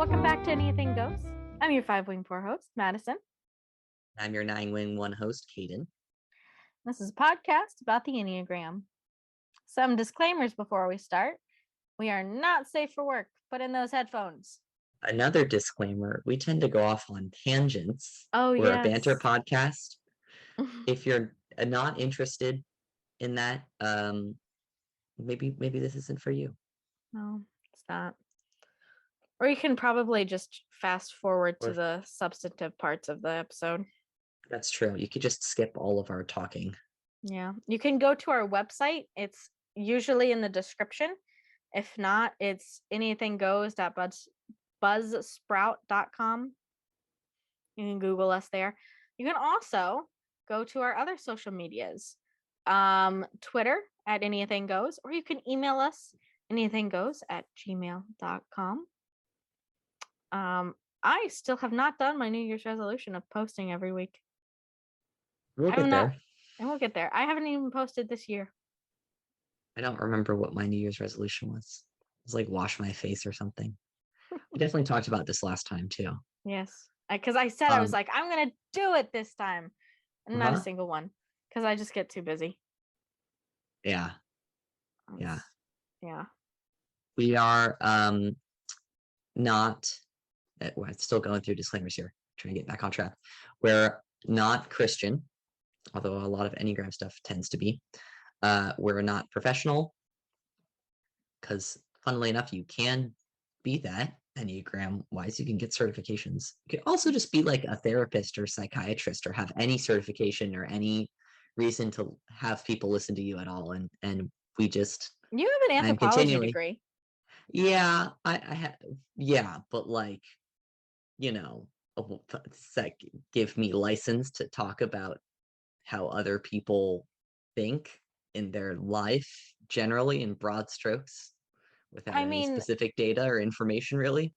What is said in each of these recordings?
Welcome back to Anything Goes. I'm your 5-wing-4 host, Madison. I'm your 9-wing-1 host, Caden. This is a podcast about the Enneagram. Some disclaimers before we start. We are not safe for work. Put in those headphones. Another disclaimer, we tend to go off on tangents. Oh, We're yes. a banter podcast. If you're not interested in that, maybe this isn't for you. No, it's not. Or you can probably just fast forward to the substantive parts of the episode. That's true. You could just skip all of our talking. Yeah. You can go to our website. It's usually in the description. If not, it's EnneathingGoes.buzzsprout.com. You can Google us there. You can also go to our other social medias. Twitter at EnneathingGoes, or you can email us EnneathingGoes@gmail.com. I still have not done my New Year's resolution of posting every week. We'll get there. And we'll get there. I haven't even posted this year. I don't remember what my New Year's resolution was. It was like wash my face or something. We definitely talked about this last time too. Yes. Because I said I was like, I'm going to do it this time. And not a single one. Because I just get too busy. Yeah. Yeah. We are not, we're still going through disclaimers here, trying to get back on track. We're not Christian, although a lot of Enneagram stuff tends to be. We're not professional, because funnily enough, you can be that Enneagram wise. You can get certifications. You can also just be like a therapist or psychiatrist or have any certification or any reason to have people listen to you at all. And we just, you have an anthropology degree. Yeah, I have. Yeah, but like, give me license to talk about how other people think in their life generally in broad strokes without any specific data or information, really.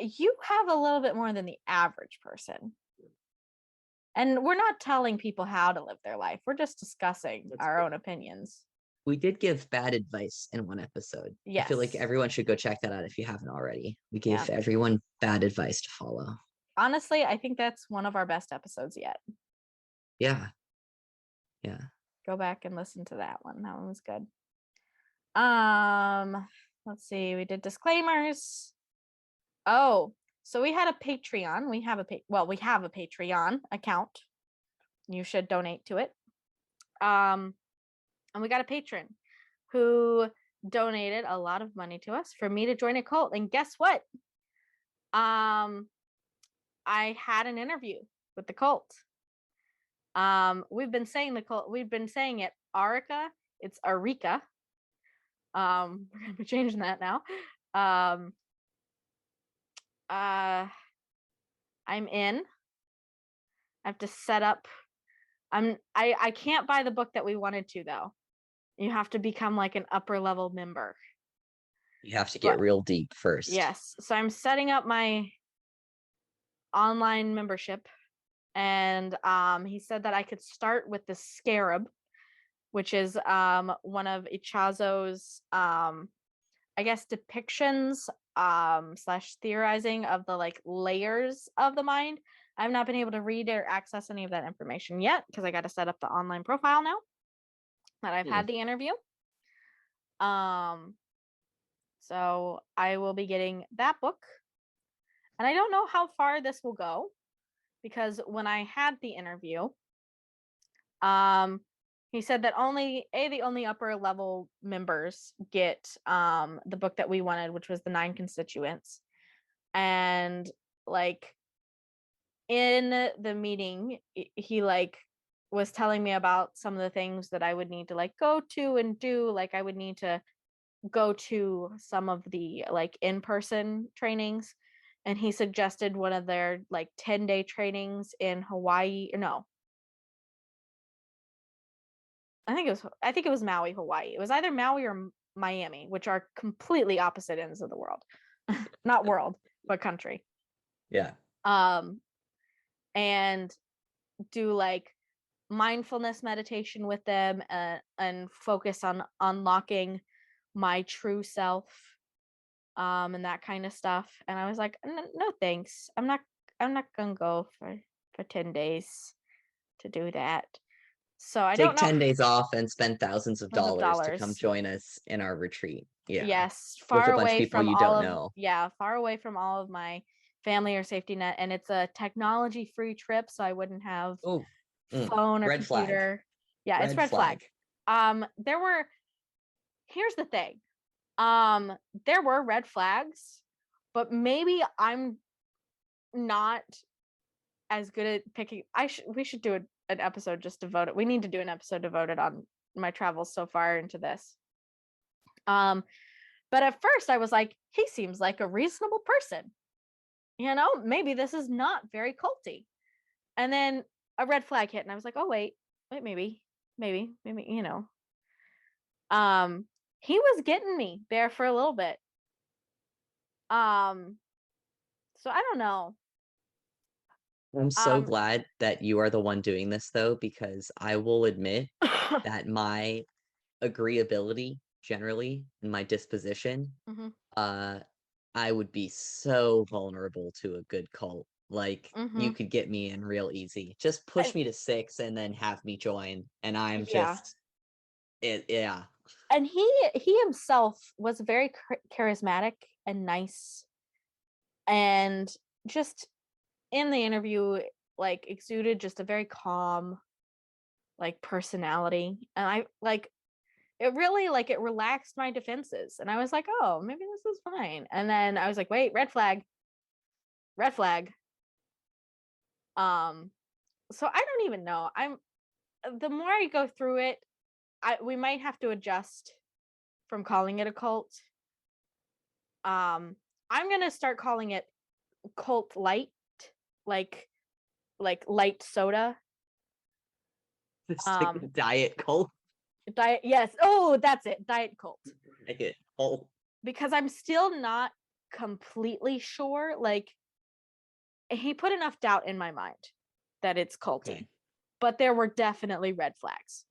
You have a little bit more than the average person. And we're not telling people how to live their life. We're just discussing our own opinions. We did give bad advice in one episode. Yes. I feel like everyone should go check that out if you haven't already. We gave everyone bad advice to follow. Honestly, I think that's one of our best episodes yet. Yeah. Go back and listen to that one. That one was good. Let's see. We did disclaimers. Oh, so we had a Patreon. We have a Patreon account. You should donate to it. And we got a patron who donated a lot of money to us for me to join a cult. And guess what? I had an interview with the cult. We've been saying the cult. We've been saying it Arica. It's Arica. We're gonna be changing that now. I'm in. I have to set up. I can't buy the book that we wanted to, though. You have to become like an upper level member. You have to get real deep first. Yes. So I'm setting up my online membership, and he said that I could start with the Scarab, which is one of Ichazo's I guess depictions / theorizing of the like layers of the mind. I've not been able to read or access any of that information yet because I got to set up the online profile now that I've had the interview. So I will be getting that book. And I don't know how far this will go because when I had the interview, he said that the only upper level members get the book that we wanted, which was the 9 Constituents. And like in the meeting, he like was telling me about some of the things that I would need to like go to and do. Like I would need to go to some of the like in-person trainings. And he suggested one of their like 10-day trainings in Hawaii. No, I think it was Maui, Hawaii. It was either Maui or Miami, which are completely opposite ends of the world. Not world, but country. Yeah. And do like mindfulness meditation with them and focus on unlocking my true self and that kind of stuff. And I was like, no thanks. I'm not gonna go for 10 days to do that. So I don't Take know 10 days off and spend thousands of tons of dollars to come dollars. join us in our retreat. Yeah. Yes, With far a bunch of away people from you all don't of know. far away from all of my family or safety net, and it's a technology free trip, so I wouldn't have Oh, phone or red flag. computer. Yeah, it's Red red flag. flag. There were here's the thing. There were red flags, but maybe I'm not as good at picking. We should do an episode just devoted. We need to do an episode devoted on my travels so far into this. But at first I was like, he seems like a reasonable person. Maybe this is not very culty. And then a red flag hit and I was like, oh wait, maybe. He was getting me there for a little bit. So I don't know. I'm so glad that you are the one doing this, though, because I will admit that my agreeability generally and my disposition, Mhm. I would be so vulnerable to a good cult. Like, you Mhm. could get me in real easy. Just push me to 6 and then have me join, and I'm Yeah. just it. Yeah. And he himself was very charismatic and nice, and just in the interview, like, exuded just a very calm, like, personality. And I like it really, like, it relaxed my defenses, and I was like, oh, maybe this is fine. And then I was like, wait, red flag. So I don't even know. The more I go through it, we might have to adjust from calling it a cult. I'm gonna start calling it cult light, like light soda. It's like a Um, diet cult. diet. Yes. Oh, that's it. Diet cult. Diet cult. Because I'm still not completely sure. Like, he put enough doubt in my mind that it's culty, Okay. but there were definitely red flags.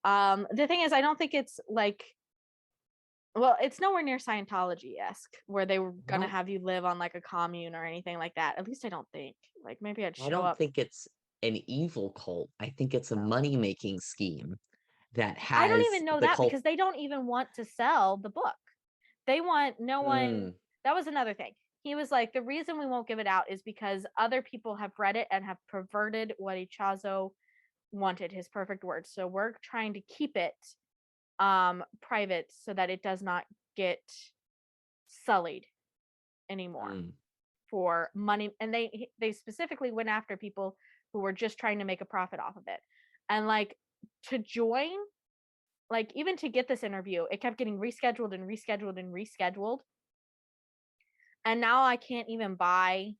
The thing is, I don't think it's like, well, it's nowhere near Scientology-esque where they were gonna have you live on like a commune or anything like that. At least I don't think. Like, maybe I'd I show don't up. think it's an evil cult. I think it's a money-making scheme that I don't has even know the that cult. because they don't even want to sell the book. They want no one. That was another thing. He was like, the reason we won't give it out is because other people have read it and have perverted what Ichazo wanted, his perfect words. So we're trying to keep it private so that it does not get sullied anymore for money. And they specifically went after people who were just trying to make a profit off of it. And like, to join, like, even to get this interview, it kept getting rescheduled and rescheduled and rescheduled. And now I can't even buy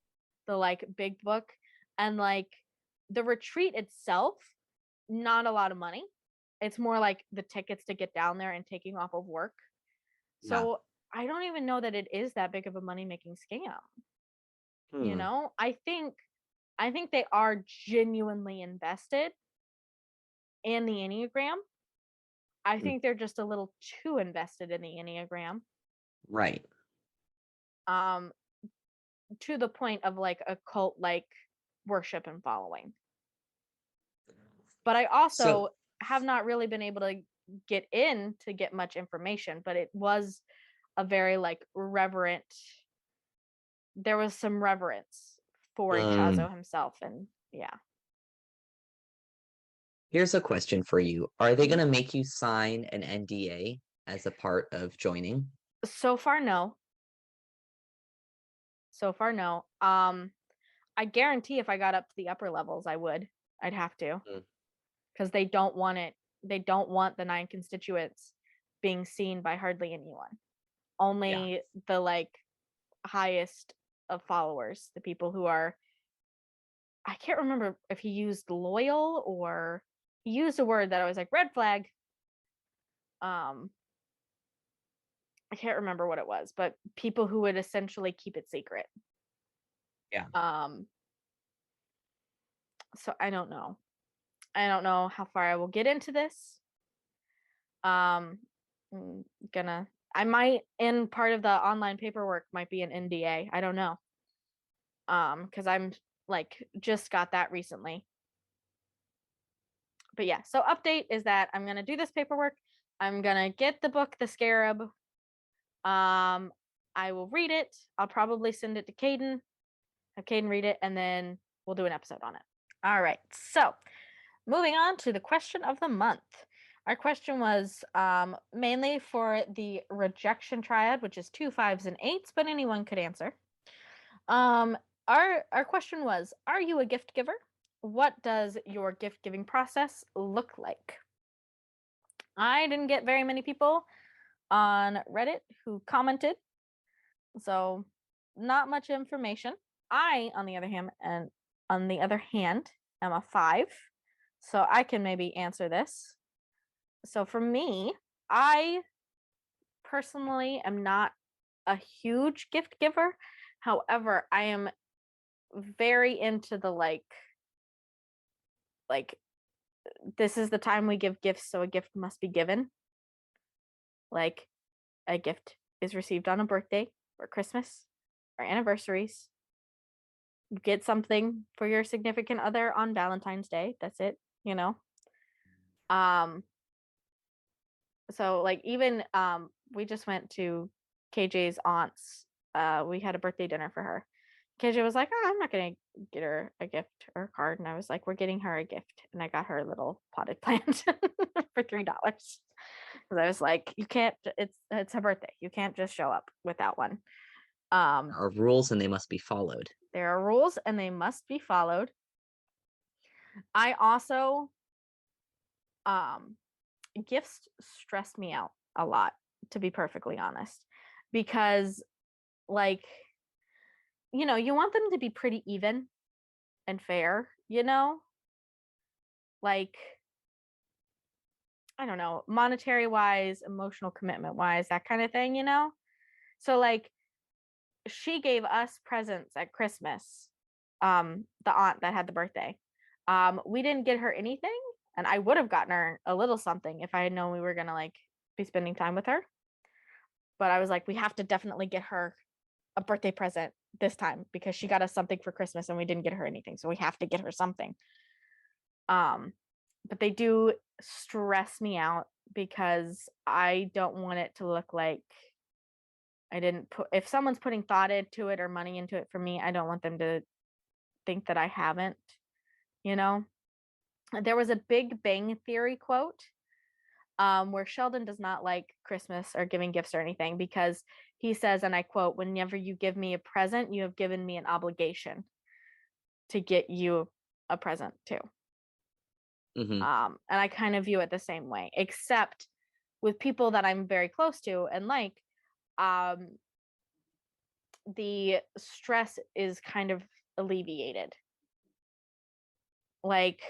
the like big book. And like, the retreat itself, not a lot of money. It's more like the tickets to get down there and taking off of work. Yeah. So I don't even know that it is that big of a money making scam. Hmm. I think they are genuinely invested in the Enneagram. I think they're just a little too invested in the Enneagram. Right. To the point of like a cult like worship and following. But I also So have not really been able to get in to get much information, but it was a very like reverent, there was some reverence for Ichazo himself. And yeah. here's a question for you. Are they going to make you sign an NDA as a part of joining? So far, no. I guarantee if I got up to the upper levels, I'd have to, because they don't want it. They don't want the 9 constituents being seen by hardly anyone. Only the like highest of followers, the people who are, I can't remember if he used loyal or he used a word that I was like, red flag. I can't remember what it was, but people who would essentially keep it secret. Yeah. So I don't know. I don't know how far I will get into this. I'm gonna I might, in part of the online paperwork might be an NDA. I don't know. Because I'm like just got that recently. But yeah, so update is that I'm gonna do this paperwork. I'm gonna get the book, The Scarab. I will read it. I'll probably send it to Caden, have Caden read it, and then we'll do an episode on it. All right, so moving on to the question of the month. Our question was mainly for the rejection triad, which is 2, 5s, and 8s, but anyone could answer. Our question was, are you a gift giver? What does your gift giving process look like? I didn't get very many people on Reddit who commented, so not much information. I, on the other hand, am a 5, so I can maybe answer this. So for me, I personally am not a huge gift giver. However, I am very into the like this is the time we give gifts, so a gift must be given. Like a gift is received on a birthday or Christmas or anniversaries. You get something for your significant other on Valentine's Day. That's it, you know. So like even we just went to KJ's aunt's. We had a birthday dinner for her. KJ was like, "Oh, I'm not gonna get her a gift or a card," and I was like, "We're getting her a gift," and I got her a little potted plant for $3. Because I was like, "You can't. It's her birthday. You can't just show up without one." There are rules and they must be followed. There are rules and they must be followed. I also, gifts stress me out a lot, to be perfectly honest, because like, you know, you want them to be pretty even and fair, you know, like, I don't know, monetary wise, emotional commitment wise, that kind of thing, you know. So like she gave us presents at Christmas, the aunt that had the birthday. We didn't get her anything, and I would have gotten her a little something if I had known we were gonna like be spending time with her. But I was like, we have to definitely get her a birthday present this time because she got us something for Christmas and we didn't get her anything, so we have to get her something. But they do stress me out because I don't want it to look like I didn't put, if someone's putting thought into it or money into it for me, I don't want them to think that I haven't, you know. There was a Big Bang Theory quote where Sheldon does not like Christmas or giving gifts or anything because he says, and I quote, "Whenever you give me a present, you have given me an obligation to get you a present too." Mm-hmm. And I kind of view it the same way, except with people that I'm very close to and like, the stress is kind of alleviated. Like,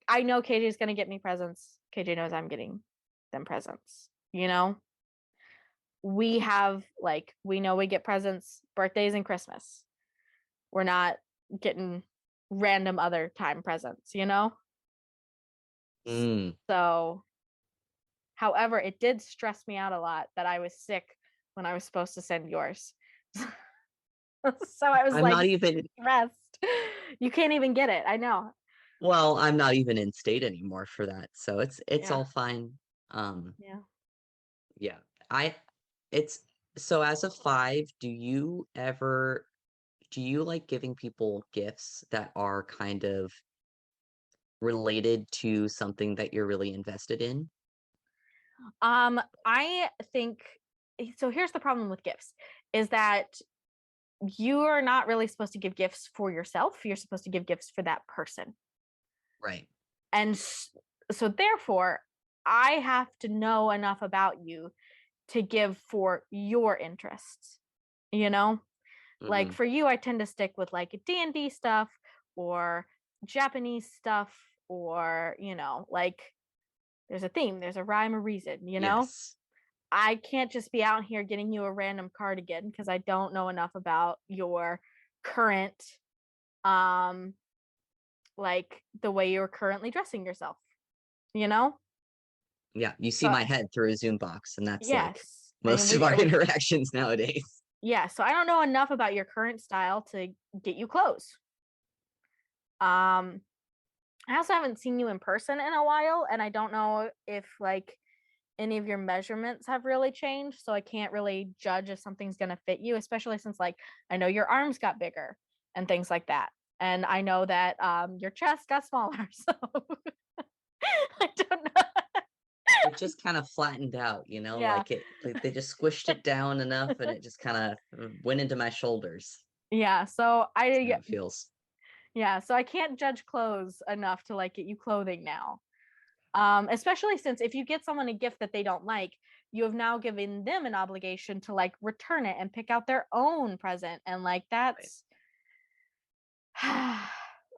I know KJ is going to get me presents. KJ knows I'm getting them presents, you know? We have, like, we know we get presents birthdays and Christmas. We're not getting random other time presents, you know? Mm. So, however, it did stress me out a lot that I was sick when I was supposed to send yours. So I was I'm like not even, stressed. You can't even get it. I know. well, I'm not even in state anymore for that, so it's Yeah. all fine. Yeah. Yeah. I it's so as a 5, do you like giving people gifts that are kind of related to something that you're really invested in? I think so. Here's the problem with gifts is that you are not really supposed to give gifts for yourself. You're supposed to give gifts for that person. Right. And so, therefore, I have to know enough about you to give for your interests, you know? Like Mhm. for you, I tend to stick with like D&D stuff or Japanese stuff or, you know, like there's a theme, there's a rhyme or reason, you know? Yes. I can't just be out here getting you a random cardigan because I don't know enough about your current like the way you're currently dressing yourself, you know? Yeah, you see So my head through a Zoom box, and that's like yes, I mean most of our interactions nowadays. yeah. So I don't know enough about your current style to get you close. Um, I also haven't seen you in person in a while, and I don't know if like any of your measurements have really changed, so I can't really judge if something's going to fit you, especially since like I know your arms got bigger and things like that. And I know that your chest got smaller, so I don't know. It just kind of flattened out, Yeah. like they just squished it down enough and it just kind of went into my shoulders. Yeah, so That's how it feels. I can't judge clothes enough to like get you clothing now. Especially since if you get someone a gift that they don't like, you have now given them an obligation to like return it and pick out their own present. And like Right. that's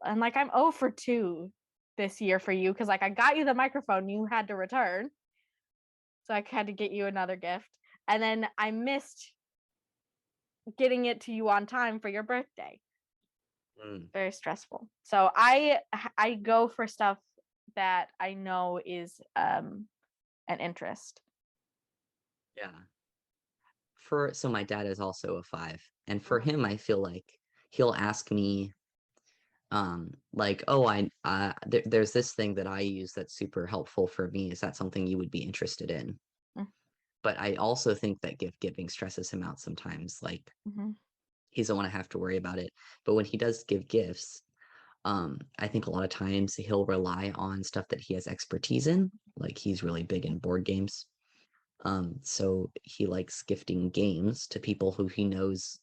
and like I'm 0 for 2 this year for you because like I got you the microphone you had to return. So I had to get you another gift. And then I missed getting it to you on time for your birthday. Mm, Very stressful. So I go for stuff that I know is an interest. yeah. So my dad is also a 5, and for Mhm. him, I feel like he'll ask me, like, oh, there's this thing that I use that's super helpful for me. Is that something you would be interested in? But I also think that gift giving stresses him out sometimes. Like Mm-hmm. he doesn't want to have to worry about it. But when he does give gifts, I think a lot of times he'll rely on stuff that he has expertise in. Like he's really big in board games. So he likes gifting games to people who he knows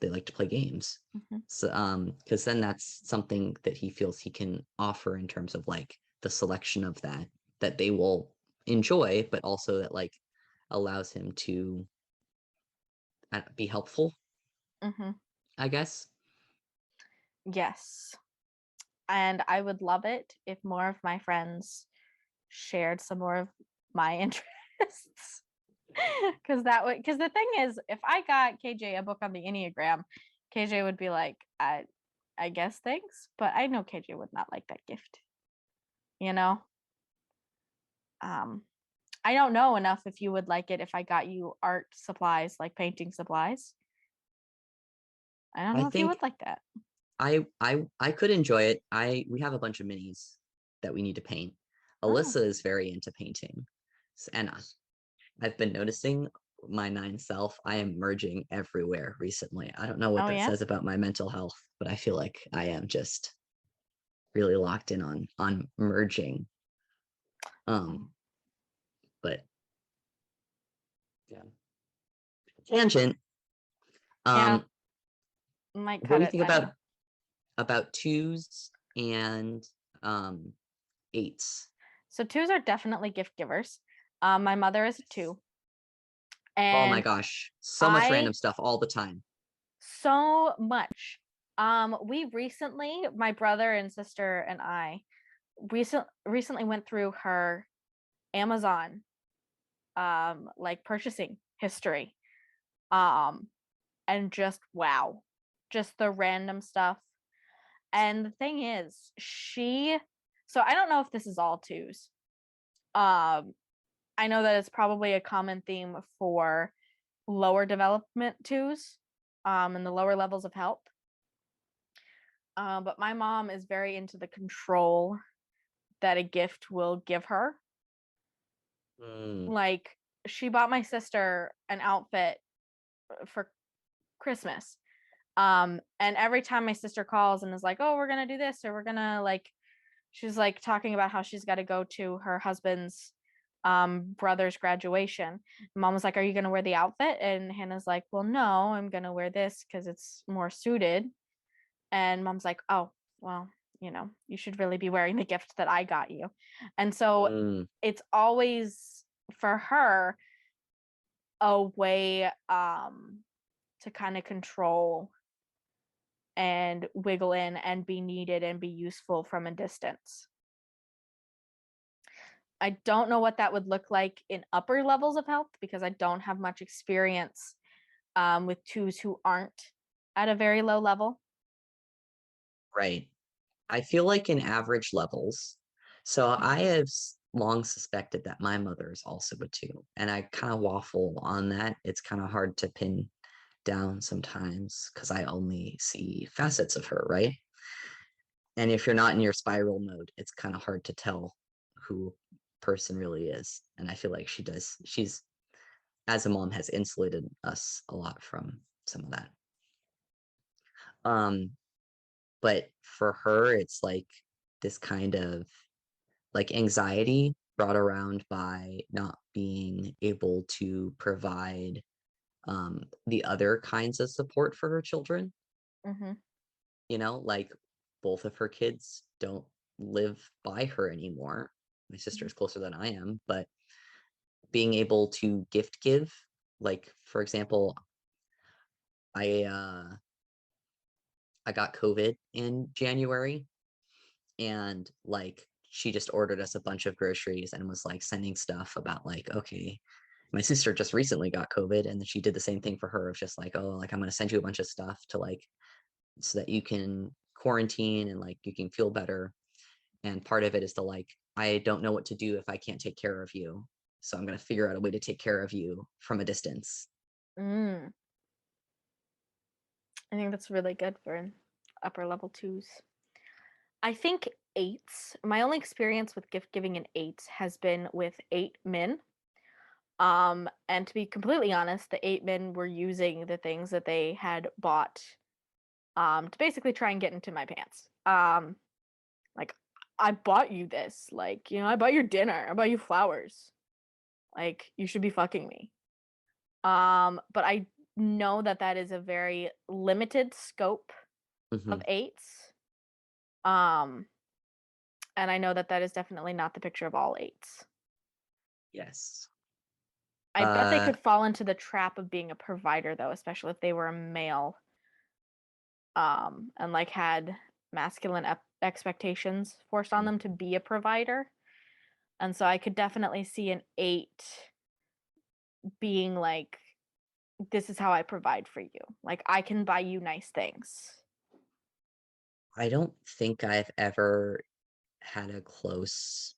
they like to play games. Mm-hmm. So because then that's something that he feels he can offer in terms of like the selection of that they will enjoy, but also that like allows him to be helpful, Mm-hmm. I guess. Yes. And I would love it if more of my friends shared some more of my interests. Because the thing is, if I got KJ a book on the Enneagram, KJ would be like, I guess thanks, but I know KJ would not like that gift. You know? Um, I don't know enough if you would like it if I got you art supplies, like painting supplies. I don't I know if you think would like that. I could enjoy it. We have a bunch of minis that we need to paint. Oh, Alyssa is very into painting, and I've been noticing my 9 self. I am merging everywhere recently. I don't know what oh that yeah. says about my mental health, but I feel like I am just really locked in on merging. Oh, But yeah. Tangent. yeah, Um, might what cut do you it. think I don't know. about twos and um eights? So twos are definitely gift givers. My mother is a two, Oh my and gosh, so much random I stuff all the time. so much. We recently, my brother and sister and I, recently went through her Amazon like purchasing history. Um, and just wow, just the random stuff. And the thing is, so I don't know if this is all twos. Um, I know that it's probably a common theme for lower development twos, and the lower levels of help. But my mom is very into the control that a gift will give her. Mm, Like she bought my sister an outfit for Christmas. And every time my sister calls and is like, "Oh, we're gonna do this," or "We're gonna like," she's like talking about how she's got to go to her husband's brother's graduation. Mom was like, "Are you gonna wear the outfit?" And Hannah's like, "Well, no, I'm gonna wear this because it's more suited." And mom's like, "Oh, well, you should really be wearing the gift that I got you." And so mm, it's always for her a way to kind of control and wiggle in and be needed and be useful from a distance. I don't know what that would look like in upper levels of health because I don't have much experience with twos who aren't at a very low level. right. I feel like in average levels. So I have long suspected that my mother is also a 2, and I kind of waffle on that. It's kind of hard to pin down sometimes because I only see facets of her, right? And if you're not in your spiral mode, it's kind of hard to tell who person really is. And I feel like she's, as a mom, has insulated us a lot from some of that. But for her, it's like this kind of like anxiety brought around by not being able to provide the other kinds of support for her children. Mm-hmm. Like both of her kids don't live by her anymore. My sister is closer than I am, but being able to gift give, like for example, I I got COVID in January, and like she just ordered us a bunch of groceries and was like sending stuff about like, okay, my sister just recently got COVID, and then she did the same thing for her of just like, oh, like I'm gonna send you a bunch of stuff to like so that you can quarantine and like you can feel better. And part of it is to like, I don't know what to do if I can't take care of you. So I'm gonna figure out a way to take care of you from a distance. Mm. I think that's really good for upper level 2s. I think 8s, my only experience with gift giving in 8s has been with 8 men. And to be completely honest, the 8 men were using the things that they had bought to basically try and get into my pants. Like, I bought you this. Like, I bought your dinner. I bought you flowers. Like, you should be fucking me. But I know that that is a very limited scope of Mhm. 8s. Um, and I know that that is definitely not the picture of all 8s. Yes. I bet they Uh, could fall into the trap of being a provider though, especially if they were a male, and like had masculine expectations forced on them to be a provider. And so I could definitely see an 8 being like, this is how I provide for you. Like, I can buy you nice things. I don't think I've ever had a close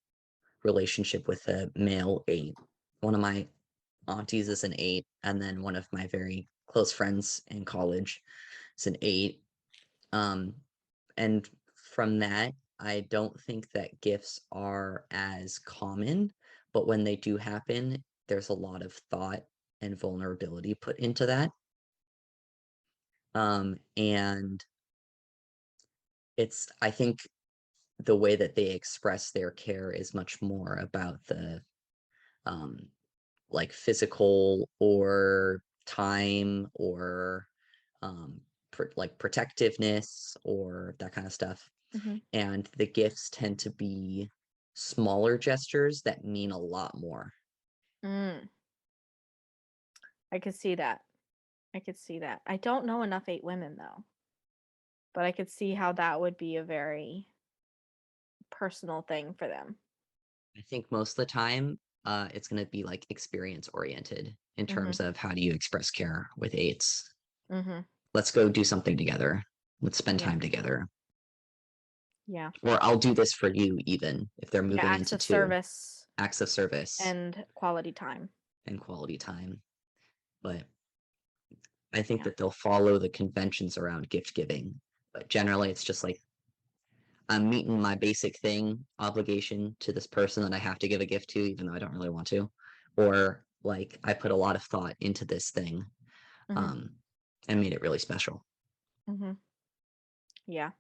relationship with a male 8. One of my aunties is an 8, and then one of my very close friends in college is an 8. Um, and from that, I don't think that gifts are as common, but when they do happen, there's a lot of thought and vulnerability put into that. And I think the way that they express their care is much more about the um, like physical or time or like protectiveness or that kind of stuff. Mm-hmm. And the gifts tend to be smaller gestures that mean a lot more. Mm, I could see that. I could see that. I don't know enough 8 women though, but I could see how that would be a very personal thing for them. I think most of the time, it's going to be like experience oriented in Mhm. terms of how do you express care with 8s. Mhm. Let's go do something together. Let's spend Yeah. time together. Yeah. Or I'll do this for you, even if they're Yeah, moving acts into of 2. service Acts of service and quality time. and quality time. But I think Yeah. that they'll follow the conventions around gift giving. But generally, it's just like I'm meeting my basic thing obligation to this person that I have to give a gift to, even though I don't really want to. Or like I put a lot of thought into this thing Mhm. um, and made it really special. Mhm. Yeah.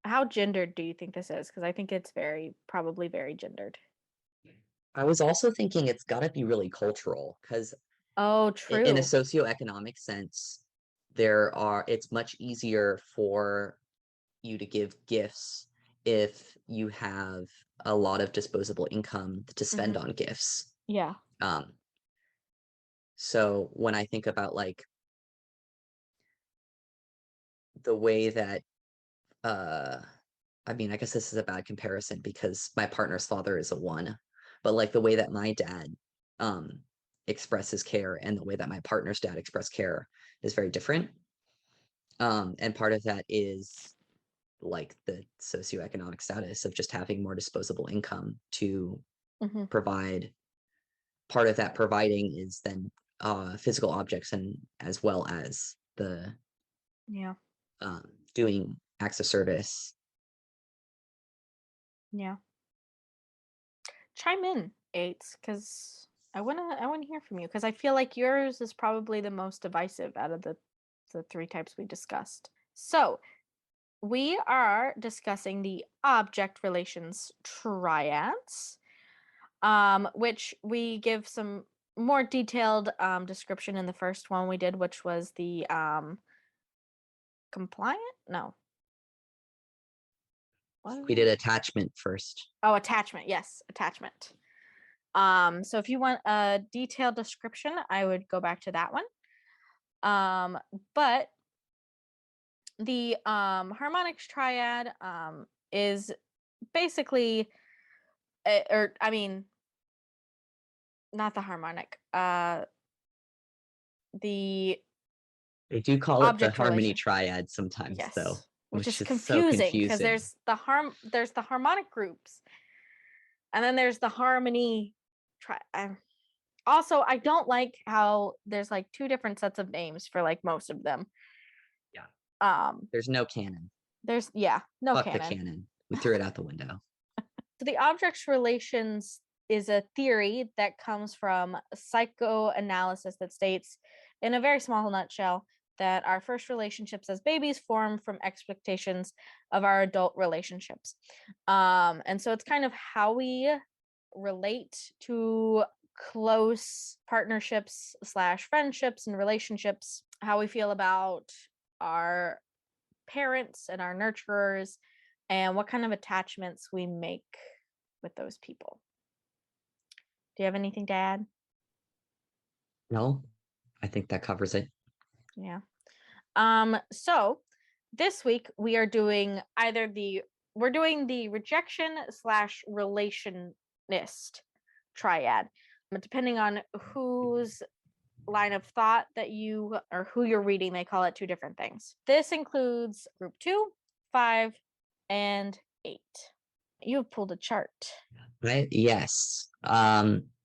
How gendered do you think this is? Because I think it's probably very gendered. I was also thinking it's got to be really cultural because Oh, in a true. socioeconomic sense, it's much easier for you to give gifts if you have a lot of disposable income to spend Mhm. on gifts. Yeah. Um, so when I think about like the way that uh I mean, I guess this is a bad comparison because my partner's father is a 1, but like the way that my dad um expresses care and the way that my partner's dad express care is very different. And part of that is like the socioeconomic status of just having more disposable income to Mhm. provide. Part of that providing is then physical objects, and as well as the Yeah. doing acts of service. Yeah. Chime in, eights, because I wanna hear from you, because I feel like yours is probably the most divisive out of the three types we discussed. So we are discussing the object relations triads, which we give some more detailed description in the first one we did, which was the compliant? No. What We is did it? attachment first. Oh, attachment. Yes, attachment. So if you want a detailed description, I would go back to that one. But the harmonics triad is basically, or I mean, not the harmonic. The They do call it the object harmony relation. triad sometimes, though, Yes, which which is is so confusing because confusing. there's the harmonic groups, and then there's the harmony also, I don't like how there's like two different sets of names for like most of them. Yeah. Um, There's no canon. there's no Fuck the canon. canon. We threw it out the window. So the object relations is a theory that comes from psychoanalysis that states, in a very small nutshell, that our first relationships as babies form from expectations of our adult relationships. And so it's kind of how we relate to close partnerships slash friendships and relationships, how we feel about our parents and our nurturers, and what kind of attachments we make with those people. Do you have anything to add? No, I think that covers it. Yeah. So this week we are doing we're doing the rejection slash relationist triad. Depending on whose line of thought that you or who you're reading, they call it two different things. This includes group 2, 5, and 8. You have pulled a chart. Yes.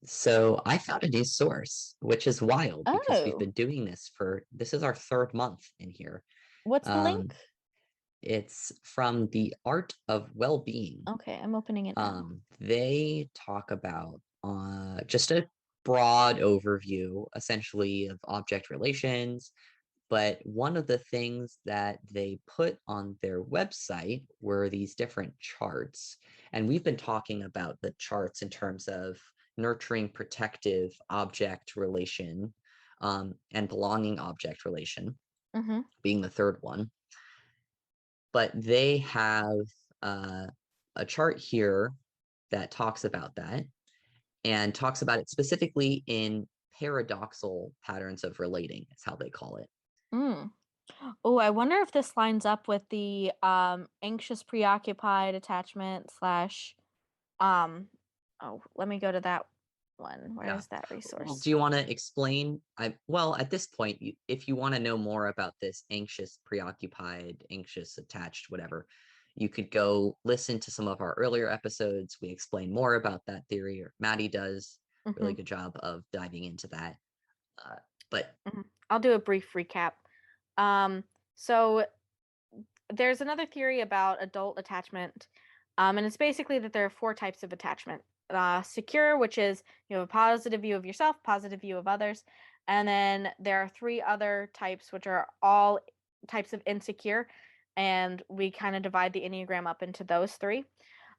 So I found a new source, which is wild because we've Oh, been doing this is our third month in here. what's the Um, link? It's from the Art of Well-Being. Okay, I'm opening it now. They talk about just a broad overview, essentially, of object relations. But one of the things that they put on their website were these different charts. And we've been talking about the charts in terms of nurturing, protective object relation, and belonging object relation Mm-hmm. being the third one. But they have a chart here that talks about that and talks about it specifically in paradoxal patterns of relating, is how they call it. Mm. Oh, I wonder if this lines up with the anxious preoccupied attachment slash oh, let me go to that one. Where Yeah. is that Well, resource? do you want to explain? Well, at this point, if you want to know more about this anxious, preoccupied, anxious, attached, whatever, you could go listen to some of our earlier episodes. We explain more about that theory, or Maddie does a really good job of diving into that. But I'll do a brief recap. So there's another theory about adult attachment, and it's basically that there are 4 types of attachment. Secure, which is you have a positive view of yourself, positive view of others, and then there are 3 other types, which are all types of insecure, and we kind of divide the Enneagram up into those 3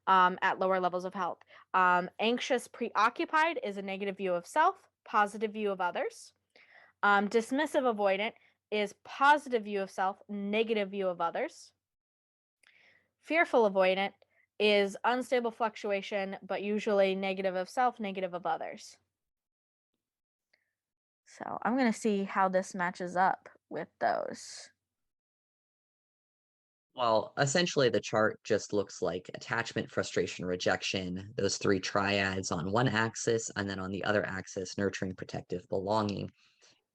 at lower levels of health. Anxious preoccupied is a negative view of self, positive view of others. Dismissive avoidant is positive view of self, negative view of others. Fearful avoidant is unstable fluctuation, but usually negative of self, negative of others. So I'm going to see how this matches up with those. well, essentially, the chart just looks like attachment, frustration, rejection, those 3 triads on one axis, and then on the other axis, nurturing, protective, belonging.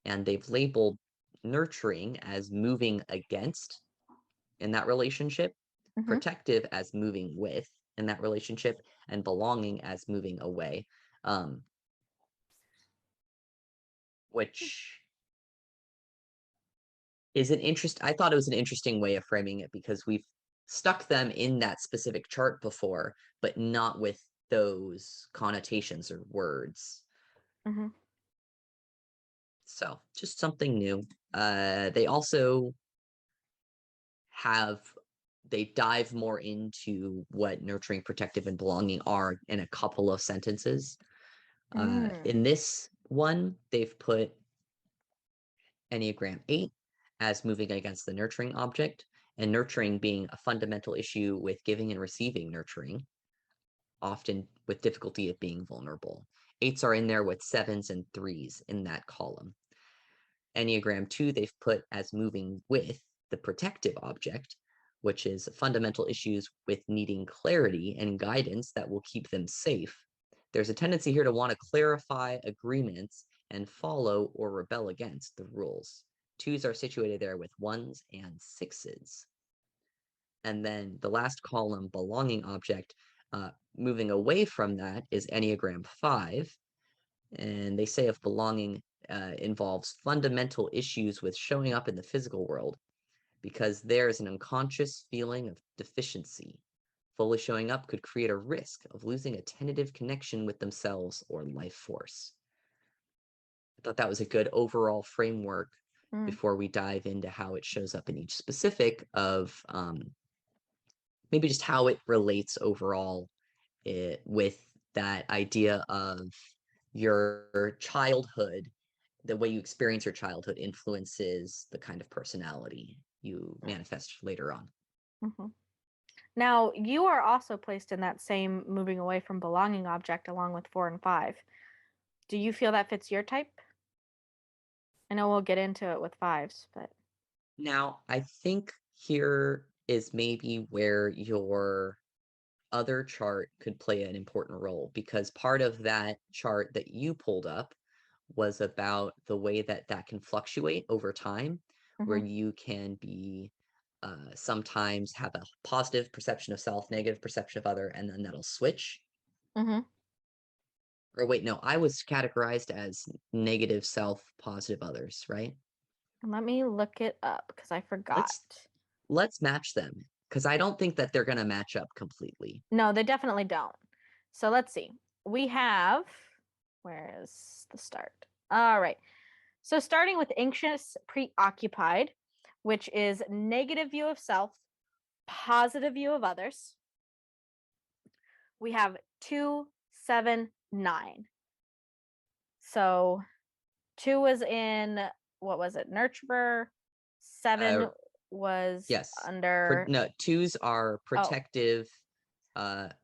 And they've labeled nurturing as moving against in that relationship, protective as moving with in that relationship, and belonging as moving away. Which is I thought it was an interesting way of framing it, because we've stuck them in that specific chart before, but not with those connotations or words. Mm-hmm. So just something new. They also they dive more into what nurturing, protective, and belonging are in a couple of sentences. In this one, they've put Enneagram 8 as moving against the nurturing object, and nurturing being a fundamental issue with giving and receiving nurturing, often with difficulty of being vulnerable. 8s are in there with 7s and 3s in that column. Enneagram 2, they've put as moving with the protective object, which is fundamental issues with needing clarity and guidance that will keep them safe. There's a tendency here to want to clarify agreements and follow or rebel against the rules. 2s are situated there with 1s and 6s. And then the last column, belonging object, moving away from that is Enneagram 5. And they say if belonging involves fundamental issues with showing up in the physical world, because there's an unconscious feeling of deficiency. Fully showing up could create a risk of losing a tentative connection with themselves or life force. I thought that was a good overall framework before we dive into how it shows up in each specific of maybe just how it relates overall with that idea of your childhood. The way you experience your childhood influences the kind of personality you manifest later on. Mm-hmm. Now, you are also placed in that same moving away from belonging object along with 4 and 5. Do you feel that fits your type? I know we'll get into it with 5s, but... Now, I think here is maybe where your other chart could play an important role, because part of that chart that you pulled up was about the way that can fluctuate over time, where you can be sometimes have a positive perception of self, negative perception of other, and then that'll switch. Or wait, no, I was categorized as negative self, positive others, right? Let me look it up because I forgot. Let's match them, because I don't think that they're going to match up completely. No, they definitely don't. So let's see. We have, where is the start? All right. So starting with anxious, preoccupied, which is negative view of self, positive view of others. We have 2, 7, 9. So 2 was in, what was it? Nurturer. 7 was under... No, 2s are protective,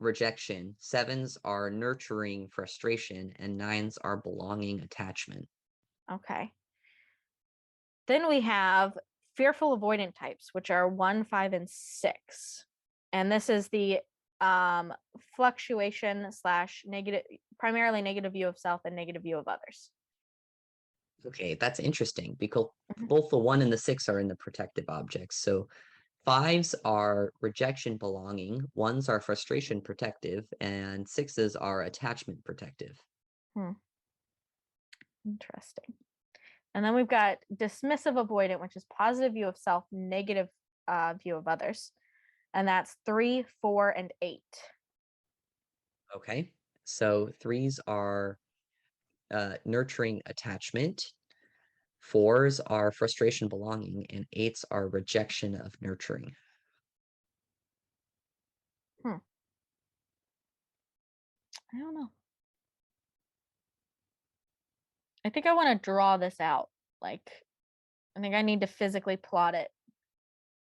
rejection. 7s are nurturing, frustration, and 9s are belonging, attachment. Okay. Then we have fearful avoidant types, which are 1, 5, and 6. And this is the fluctuation / negative, primarily negative view of self and negative view of others. Okay, that's interesting, because both the 1 and the 6 are in the protective objects. So 5s are rejection, belonging, 1s are frustration, protective, and 6s are attachment, protective. Interesting. And then we've got dismissive avoidant, which is positive view of self, negative view of others. And that's 3, 4, and 8. Okay, so 3s are nurturing, attachment. 4s are frustration, belonging, and 8s are rejection of nurturing. I don't know. I think I want to draw this out. Like, I think I need to physically plot it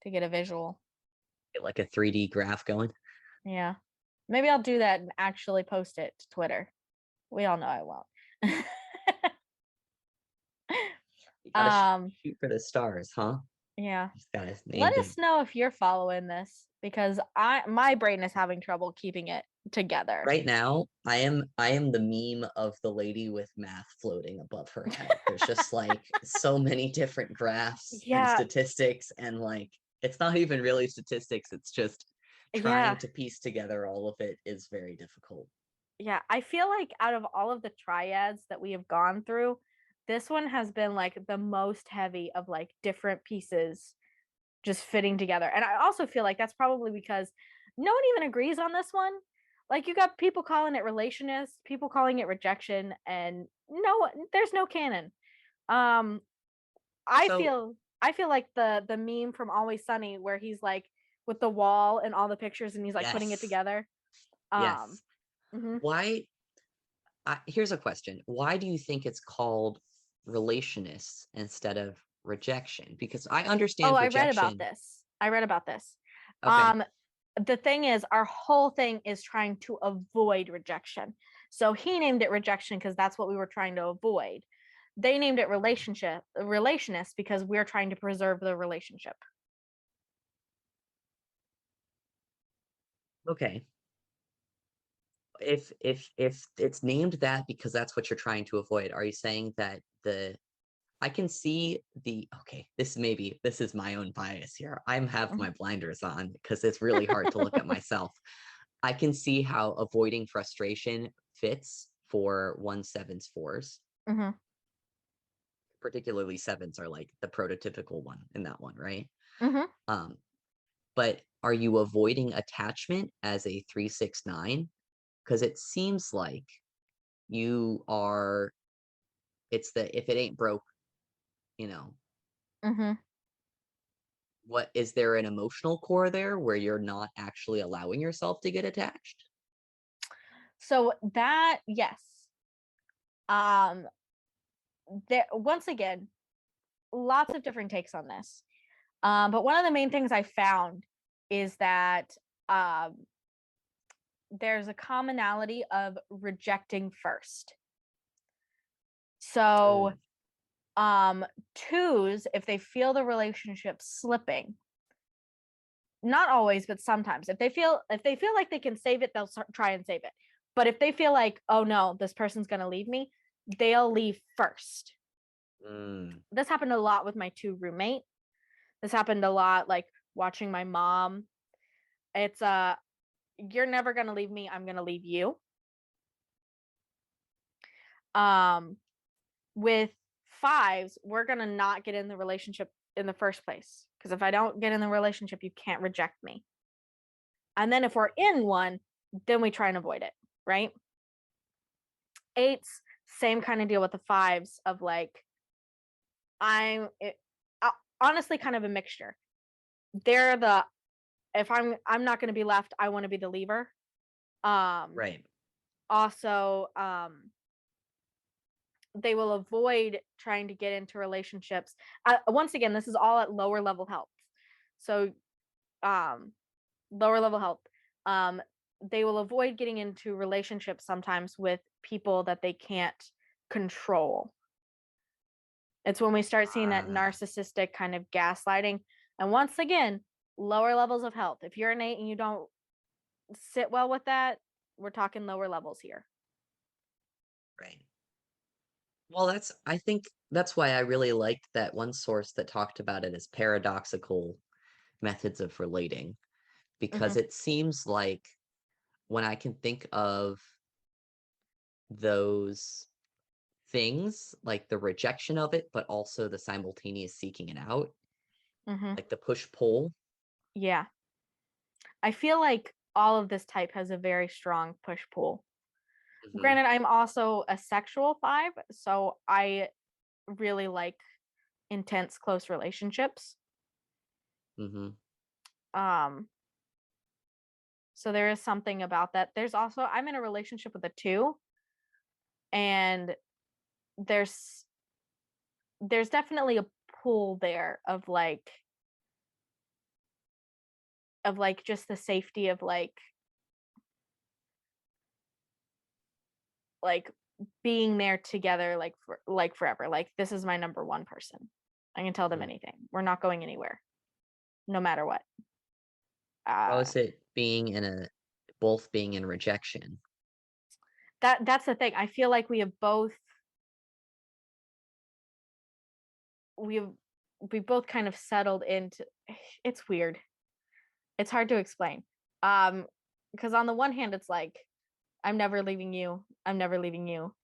to get a visual. Get like a 3D graph going. Yeah. Maybe I'll do that and actually post it to Twitter. We all know I won't. You gotta shoot for the stars, huh? Yeah. Let us know if you're following this, because my brain is having trouble keeping it together. Right now, I am the meme of the lady with math floating above her head. There's just like so many different graphs and statistics, and like it's not even really statistics, it's just trying to piece together all of it is very difficult. Yeah, I feel like out of all of the triads that we have gone through, this one has been like the most heavy of like different pieces just fitting together. And I also feel like that's probably because no one even agrees on this one. Like you got people calling it relationist, people calling it rejection, and no, there's no canon. Um, I So feel I feel like the meme from Always Sunny where he's like with the wall and all the pictures and he's like putting it yes, together. Um, yes. mhm. Why? Here's a question. Why do you think it's called relationists instead of rejection? Because I Oh, understand I read about rejection. this. I read about this. Okay. The thing is, our whole thing is trying to avoid rejection. So he named it rejection because that's what we were trying to avoid. They named it relationist because we're trying to preserve the relationship. Okay. If it's named that because that's what you're trying to avoid, are you saying that the I can see the okay, this is my own bias here. I'm have my blinders on because it's really hard to look at myself. I can see how avoiding frustration fits for 1/7s fours. Mm-hmm. Particularly sevens are like the prototypical one in that one, right? Mm-hmm. Um, but are you avoiding attachment as a 369? Because it seems like you are it's the if it ain't broke, you know, Mm-hmm. what is there an emotional core there where you're not actually allowing yourself to get attached? So that yes. Um, there once again, lots of different takes on this. But one of the main things I found is that um, there's a commonality of rejecting first. So Mm, twos, if they feel the relationship slipping, not always, but sometimes, if they feel like they can save it, they'll try and save it. But if they feel like, oh no, this person's gonna leave me, they'll leave first. mm, This happened a lot with my two roommate. This happened a lot like watching my mom. It's you're never gonna leave me, I'm gonna leave you. Um with fives, we're gonna not get in the relationship in the first place. Because if I don't get in the relationship, you can't reject me. And then if we're in one, then we try and avoid it, right? Eights, same kind of deal with the fives of like, I'm it, honestly kind of a mixture. They're the if I'm not going to be left, I want to be the leaver. Um, right. also, they will avoid trying to get into relationships. Once again, this is all at lower level health. So, um, lower level health. Um, they will avoid getting into relationships sometimes with people that they can't control. It's when we start seeing that Ah, narcissistic kind of gaslighting. And once again, lower levels of health. If you're an eight and you don't sit well with that, we're talking lower levels here. right. Well, I think that's why I really liked that one source that talked about it as paradoxical methods of relating, because Mm-hmm. it seems like when I can think of those things, like the rejection of it, but also the simultaneous seeking it out, Mm-hmm. like the push pull. Yeah. I feel like all of this type has a very strong push pull. Hmm. Granted, I'm also a sexual five, so I really like intense close relationships. Hmm. Um, so there is something about that. There's also I'm in a relationship with a two, and there's there's definitely a pull there of like just the safety of like being there together like for like forever. Like this is my number one person. I can tell them Hmm. anything. We're not going anywhere, no matter what. How Uh is it being in a both being in rejection? that's the thing. I feel like we've we both kind of settled into it's weird. It's hard to explain. Because on the one hand, it's like, I'm never leaving you. I'm never leaving you.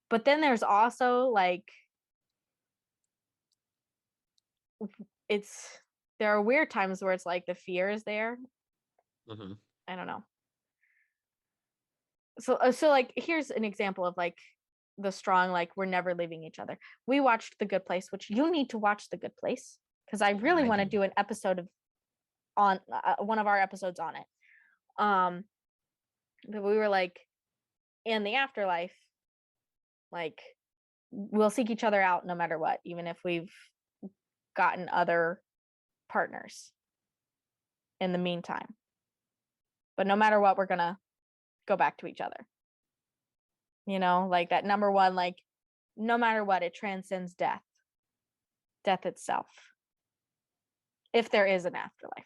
But then there's also like, there are weird times where it's like the fear is there. Mhm. I don't know. So like, here's an example of like the strong, like, we're never leaving each other. We watched The Good Place, which you need to watch The Good Place because I really I want to do. do an episode on one of our episodes on it. But we were like, in the afterlife, like, we'll seek each other out no matter what, even if we've gotten other partners in the meantime. But no matter what, we're gonna go back to each other. You know, like that number one, like, no matter what, it transcends death itself, if there is an afterlife.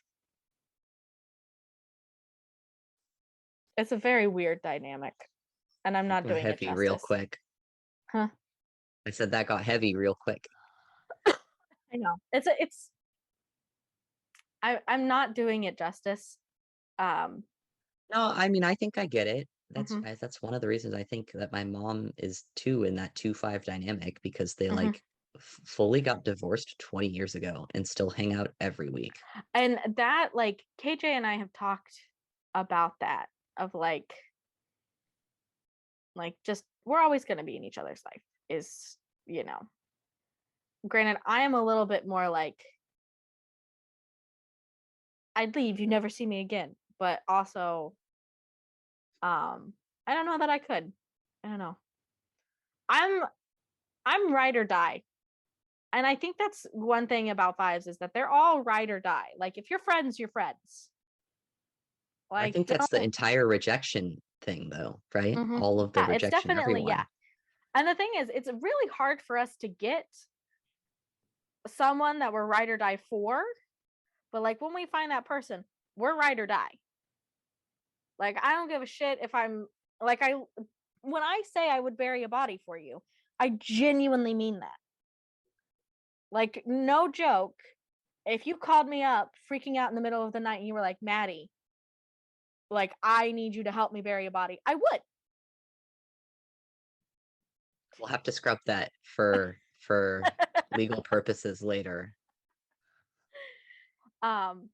It's a very weird dynamic, and I'm That not got doing it heavy real justice. quick. Huh? I said that got heavy real quick. I know. I'm not doing it justice. Um, No, I mean, I think I get it. mhm, That's one of the reasons I think that my mom is 2 in that 2-5 dynamic because they mhm. like fully got divorced 20 years ago and still hang out every week. And that, like, KJ and I have talked about that, of like just we're always going to be in each other's life, is, you know, granted, I am a little bit more like, I'd leave, you never see me again, but also, I don't know that I could. I don't know. I'm I'm ride or die. And I think that's one thing about fives, is that they're all ride or die. Like, if you're friends, you're friends. I Like, think that's the don't. entire rejection thing though, right? Mhm. All of the Yeah, it's rejection, definitely, yeah. everyone. And the thing is, it's really hard for us to get someone that we're ride or die for, but like, when we find that person, we're ride or die. Like, I don't give a shit if I'm like, when I say I would bury a body for you, I genuinely mean that. Like, no joke. If you called me up freaking out in the middle of the night and you were like, Maddie, like, I need you to help me bury a body, I would. We'll have to scrub that for legal purposes later. um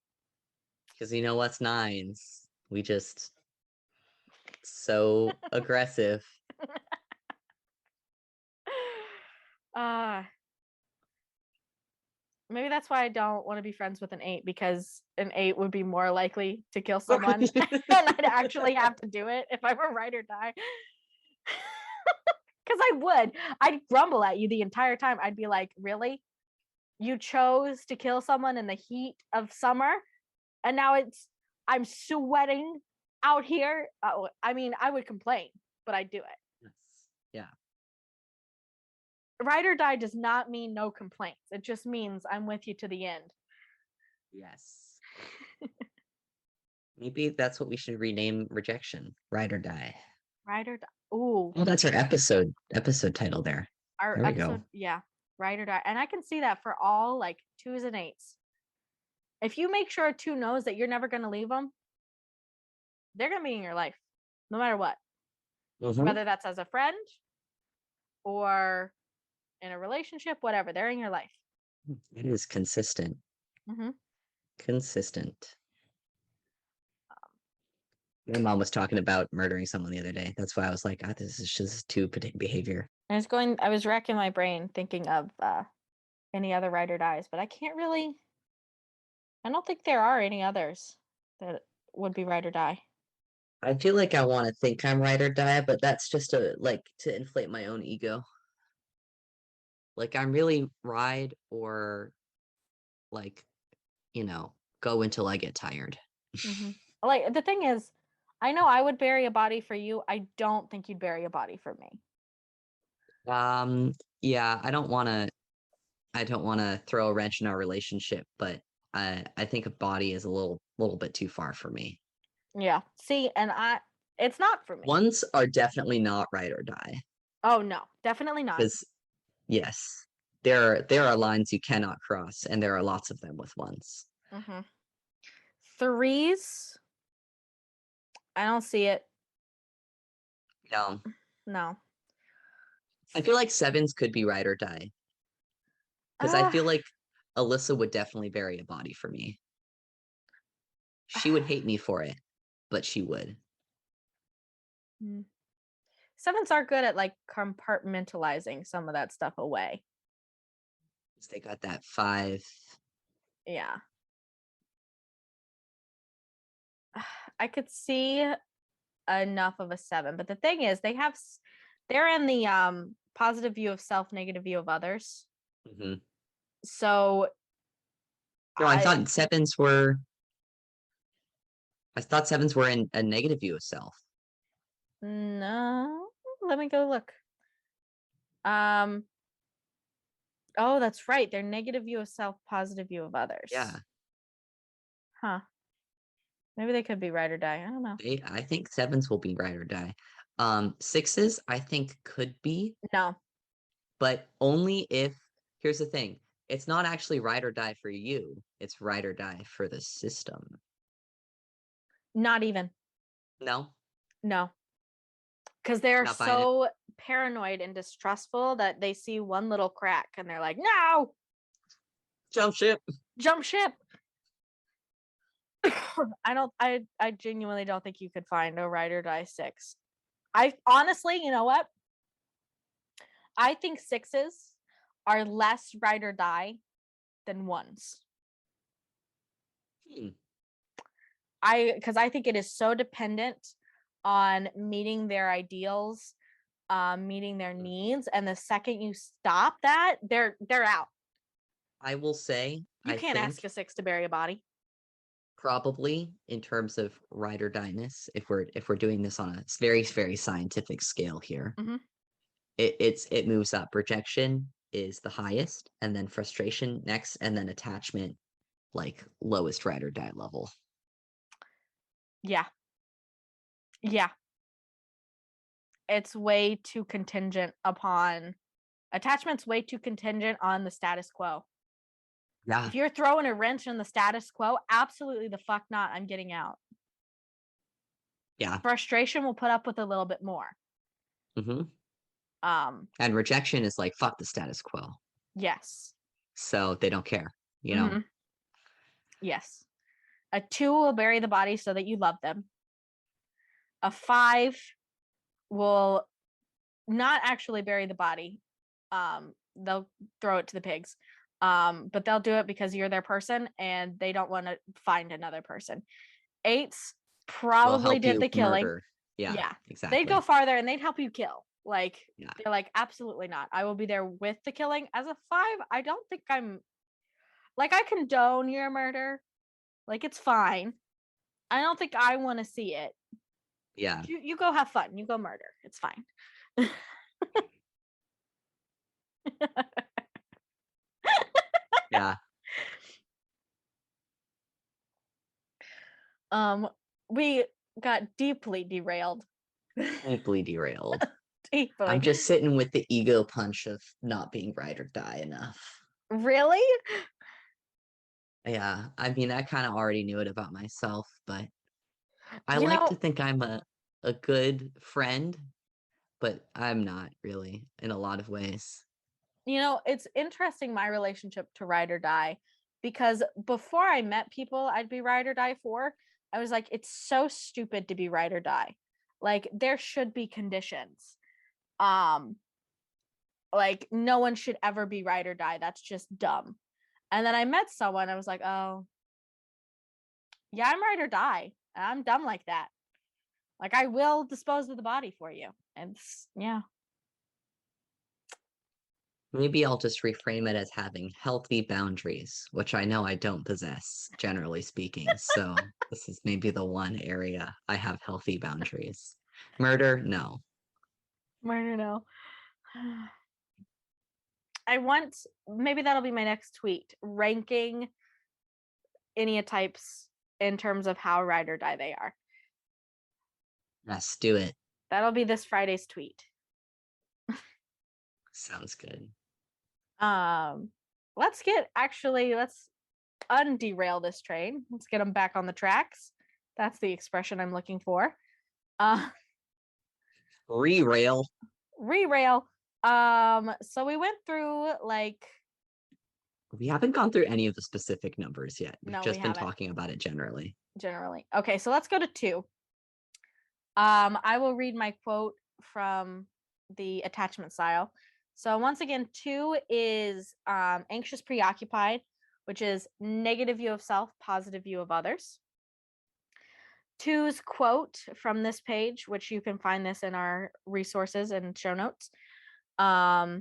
Because you know what's nines? We just so aggressive. uh maybe that's why I don't want to be friends with an 8, because an 8 would be more likely to kill someone and I'd actually have to do it if I were ride or die. Because I would. I'd grumble at you the entire time. I'd be like, really? You chose to kill someone in the heat of summer, and now I'm sweating out here. Oh, I mean, I would complain, but I'd do it. Yes. Yeah. Ride or die does not mean no complaints. It just means I'm with you to the end. Yes. Maybe that's what we should rename rejection. Ride or die. Ride or die. Ooh, Oh, that's our episode title there. our There we episode, go. yeah, ride or die. And I can see that for all like 2s and 8s. If you make sure a 2 knows that you're never going to leave them, they're going to be in your life no matter what. Mhm. Whether that's as a friend or in a relationship, whatever, they're in your life. It is consistent. Mm-hmm. Consistent. My mom was talking about murdering someone the other day. That's why I was like, this is just too behavior. I was racking my brain thinking of any other ride or dies, but I can't really. I don't think there are any others that would be ride or die. I feel like I want to think I'm ride or die, but that's just to inflate my own ego. Like I'm really ride or like, go until I get tired. Mm-hmm. Like, the thing is, I know I would bury a body for you. I don't think you'd bury a body for me. Yeah, I don't want to throw a wrench in our relationship, but I think a body is a little bit too far for me. Yeah. See, and it's not for me. Ones are definitely not ride or die Oh no, definitely not. because yes, there are lines you cannot cross, and there are lots of them with ones. Mm-hmm. 3s. I don't see it. No. No. I feel like 7s could be ride or die. Because I Uh, feel like Alyssa would definitely bury a body for me. She would hate me for it, but she would. mm. Sevens are good at like compartmentalizing some of that stuff away. They got that 5. Yeah. I could see enough of a 7, but the thing is they're in the positive view of self, negative view of others. Mm-hmm. So No, I I thought 7s were. I thought 7s were in a negative view of self. no, let me go look. Um oh, that's right. They're negative view of self, positive view of others. Yeah, Huh. Maybe they could be ride or die. I don't know. I think 7s will be ride or die. 6s, I think could be, No, but only if. Here's the thing: it's not actually ride or die for you. It's ride or die for the system. not even. No, No. Because they're not buying it. so paranoid and distrustful that they see one little crack and they're like, no, Jump ship. jump ship. I genuinely don't think you could find a ride or die 6. I honestly, you know what? I think 6s are less ride or die than 1s. Hmm. Because I think it is so dependent on meeting their ideals, meeting their needs, and the second you stop that, they're out. I will say, You I can't ask think a 6 to bury a body. probably in terms of ride or die-ness, if we're doing this on a very, very scientific scale here, Mm-hmm. it moves up. Rejection is the highest, and then frustration next, and then attachment like lowest ride or die level. Yeah. Yeah. It's way too contingent upon attachment's way too contingent on the status quo. Yeah, If you're throwing a wrench in the status quo, absolutely the fuck not. I'm getting out. yeah. Frustration will put up with a little bit more. Hmm. Um, And rejection is like fuck the status quo, yes. so they don't care. Mm-hmm. Yes. A 2 will bury the body so that you love them. A 5 will not actually bury the body. They'll throw it to the pigs. But they'll do it because you're their person and they don't want to find another person. 8s Will probably help did you the killing. murder. Yeah, Yeah. They'd go exactly. farther and they'd help you kill. Like, Yeah, they're like, absolutely not. I will be there with the killing. As a 5, I don't think I'm like, I condone your murder. Like, it's fine. I don't think I want to see it. yeah, You go have fun. You go murder. It's fine. yeah. um, we got deeply derailed. Deeply derailed. I'm Deeply. just sitting with the ego punch of not being ride or die enough. Really? Yeah, I mean, I kind of already knew it about myself, but I You like to know, think I'm a good friend, but I'm not really in a lot of ways. it's interesting my relationship to ride or die because before I met people I'd be ride or die for, I was like, it's so stupid to be ride or die. Like, there should be conditions. Um, like, no one should ever be ride or die. That's just dumb. And then I met someone, I was like, oh, yeah, I'm ride or die. I'm dumb like that. Like, I will dispose of the body for you. And yeah. Maybe I'll just reframe it as having healthy boundaries, which I know I don't possess, generally speaking. So this is maybe the one area I have healthy boundaries. Murder, no. I don't know. I want, maybe that'll be my next tweet, ranking Enneatypes in terms of how ride or die they are. Yes, do it. That'll be this Friday's tweet. Sounds good. Um, let's underail this train. Let's get them back on the tracks. That's the expression I'm looking for. Re-rail. Re-rail. So we went through like, We haven't gone through any of the specific numbers yet. We've No, we just been haven't. talking about it generally. Okay, so let's go to 2. I will read my quote from the attachment style. So once again, 2 is anxious, preoccupied, which is negative view of self, positive view of others. 2's quote from this page, which you can find this in our resources and show notes. I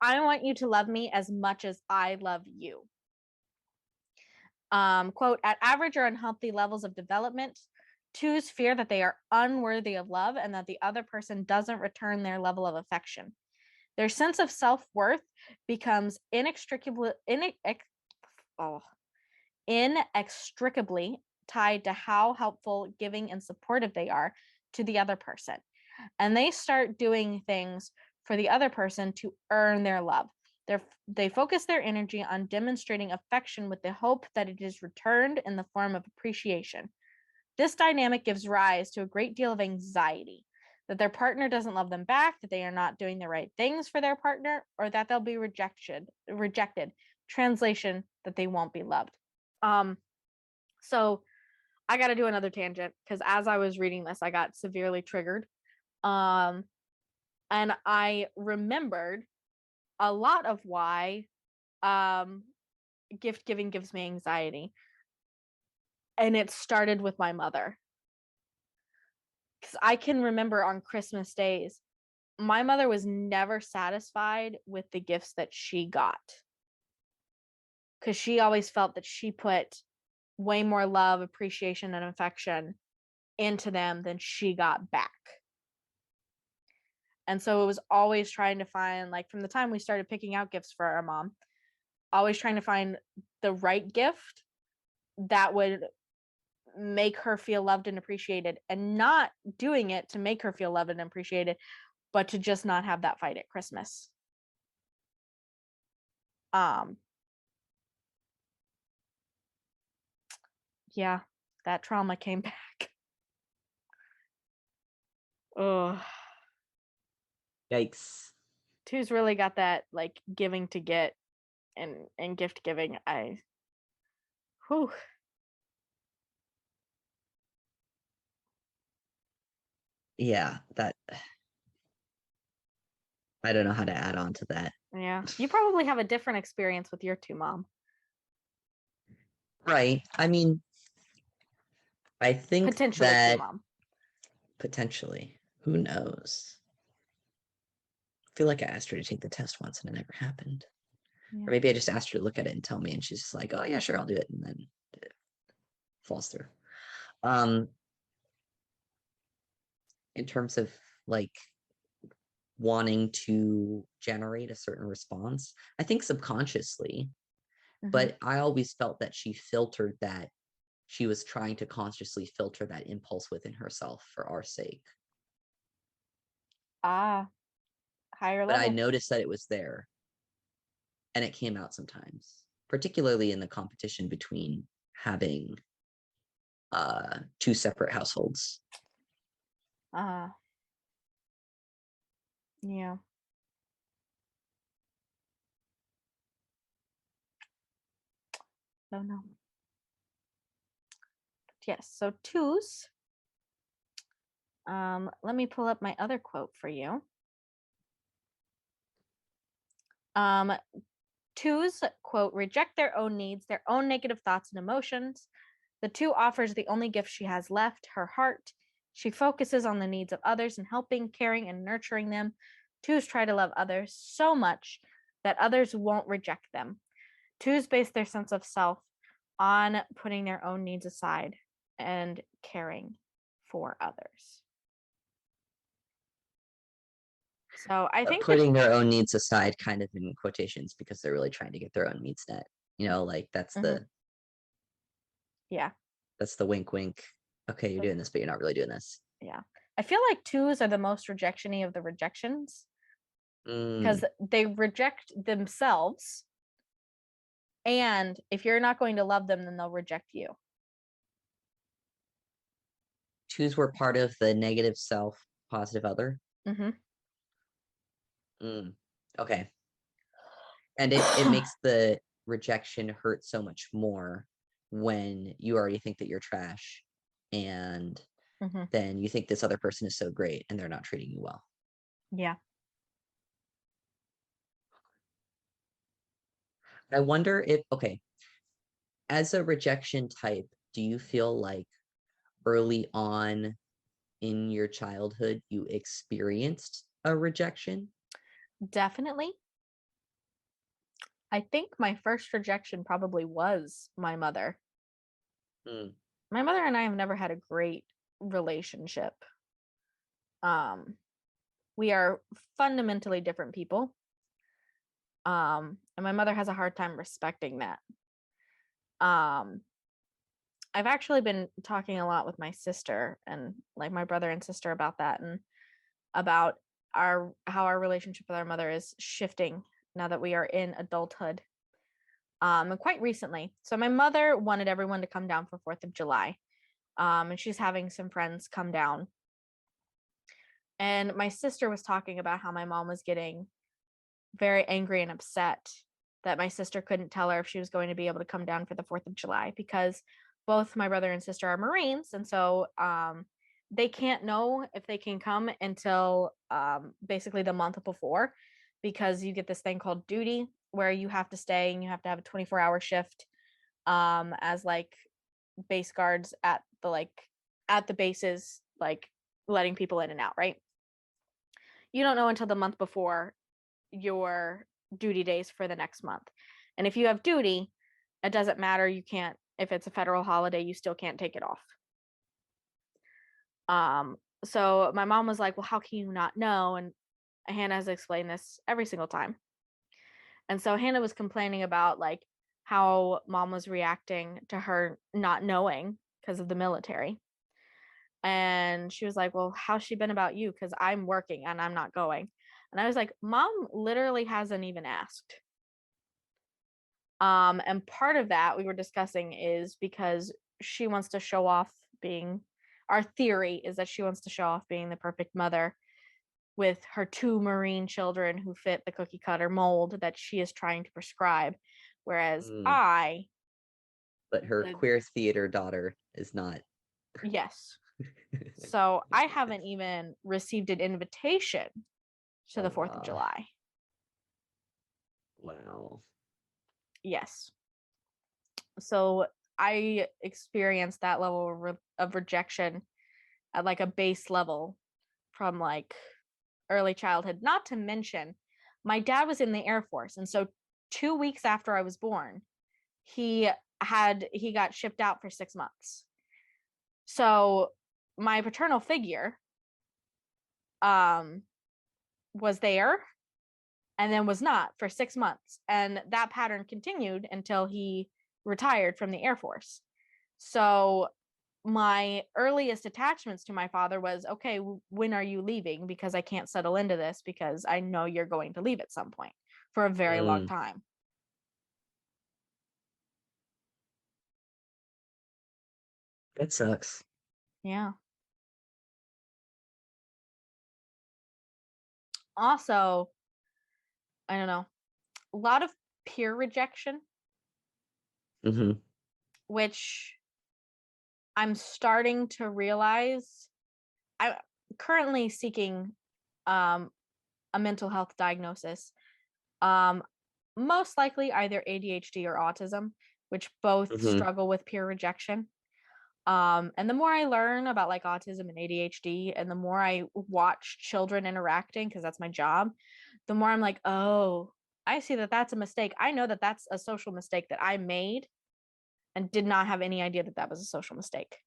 want you to love me as much as I love you. Quote, at average or unhealthy levels of development, 2s fear that they are unworthy of love and that the other person doesn't return their level of affection. Their sense of self-worth becomes inextricably tied to how helpful, giving, and supportive they are to the other person. And they start doing things for the other person to earn their love. They focus their energy on demonstrating affection with the hope that it is returned in the form of appreciation. This dynamic gives rise to a great deal of anxiety that their partner doesn't love them back, that they are not doing the right things for their partner, or that they'll be rejected. Translation, that they won't be loved. So I got to do another tangent because as I was reading this, I got severely triggered. And I remembered a lot of why gift giving gives me anxiety. And it started with my mother. Because I can remember on Christmas days, my mother was never satisfied with the gifts that she got. Because she always felt that she put way more love, appreciation, and affection into them than she got back. And so it was always trying to find, like from the time we started picking out gifts for our mom, always trying to find the right gift that would make her feel loved and appreciated, and not doing it to make her feel loved and appreciated, but to just not have that fight at Christmas. Yeah, that trauma came back. Oh, Yikes. 2's really got that like giving to get and gift giving. Whew. Yeah, that I don't know how to add on to that. Yeah, you probably have a different experience with your 2, Mom. Right. I mean, I think Potentially 2, that Mom. potentially, who knows? I feel like I asked her to take the test once and it never happened. Yeah. Or maybe I just asked her to look at it and tell me, and she's just like, "Oh yeah, sure, I'll do it," and then it falls through. In terms of like wanting to generate a certain response, I think subconsciously, but I always felt that she filtered that. She was trying to consciously filter that impulse within herself for our sake. Higher But I level. noticed that it was there, and it came out sometimes, particularly in the competition between having 2 separate households. Yeah. Oh no. Yes, so 2's. Let me pull up my other quote for you. 2's quote, reject their own needs, their own negative thoughts and emotions. The 2 offers the only gift she has left, her heart. She focuses on the needs of others and helping, caring, and nurturing them. 2's try to love others so much that others won't reject them. 2's base their sense of self on putting their own needs aside and caring for others. So I think putting their own needs aside, kind of in quotations, because they're really trying to get their own needs met. Like that's the that's the wink wink. Okay, you're doing this, but you're not really doing this. Yeah. I feel like 2's are the most rejection-y of the rejections because Mm, they reject themselves. And if you're not going to love them, then they'll reject you. twos were part of the negative self, positive other. Mm-hmm. Okay. And it makes the rejection hurt so much more when you already think that you're trash and Mm-hmm. then you think this other person is so great and they're not treating you well. Yeah. I wonder if, okay, as a rejection type, do you feel like early on in your childhood you experienced a rejection? Definitely. I think my first rejection probably was my mother. Mm. My mother and I have never had a great relationship. We are fundamentally different people. And my mother has a hard time respecting that. I've actually been talking a lot with my sister and like my brother and sister about that and about how our relationship with our mother is shifting now that we are in adulthood. And quite recently. So my mother wanted everyone to come down for 4th of July. And she's having some friends come down. And my sister was talking about how my mom was getting very angry and upset that my sister couldn't tell her if she was going to be able to come down for the 4th of July because both my brother and sister are Marines. And so they can't know if they can come until basically the month before because you get this thing called duty where you have to stay and you have to have a 24-hour shift as like base guards at the bases, like letting people in and out, right? You don't know until the month before your duty days for the next month. And if you have duty, it doesn't matter. You can't, if it's a federal holiday, you still can't take it off. So my mom was like, well, how can you not know? And Hannah has explained this every single time. And so Hannah was complaining about like how mom was reacting to her not knowing because of the military. And she was like, well, how's she been about you? Because I'm working and I'm not going. And I was like, mom literally hasn't even asked. And part of that we were discussing is because she wants to show off being, our theory is that she wants to show off being the perfect mother with her 2 Marine children who fit the cookie cutter mold that she is trying to prescribe. Whereas But her queer theater daughter is not. Yes. So I haven't even received an invitation to the 4th of July. Wow. Yes. So I experienced that level of rejection at like a base level from like early childhood. Not to mention, my dad was in the Air Force. And so 2 weeks after I was born, he got shipped out for 6 months. So my paternal figure was there and then was not for 6 months. And that pattern continued until he retired from the Air Force. So my earliest attachments to my father was, okay, when are you leaving? Because I can't settle into this because I know you're going to leave at some point for a very long time. That sucks. Yeah. Also, I don't know, a lot of peer rejection, which I'm starting to realize. I'm currently seeking a mental health diagnosis. Most likely either ADHD or autism, which both struggle with peer rejection. And the more I learn about like autism and ADHD, and the more I watch children interacting, because that's my job, the more I'm like, oh, I see that that's a mistake. I know that that's a social mistake that I made and did not have any idea that that was a social mistake.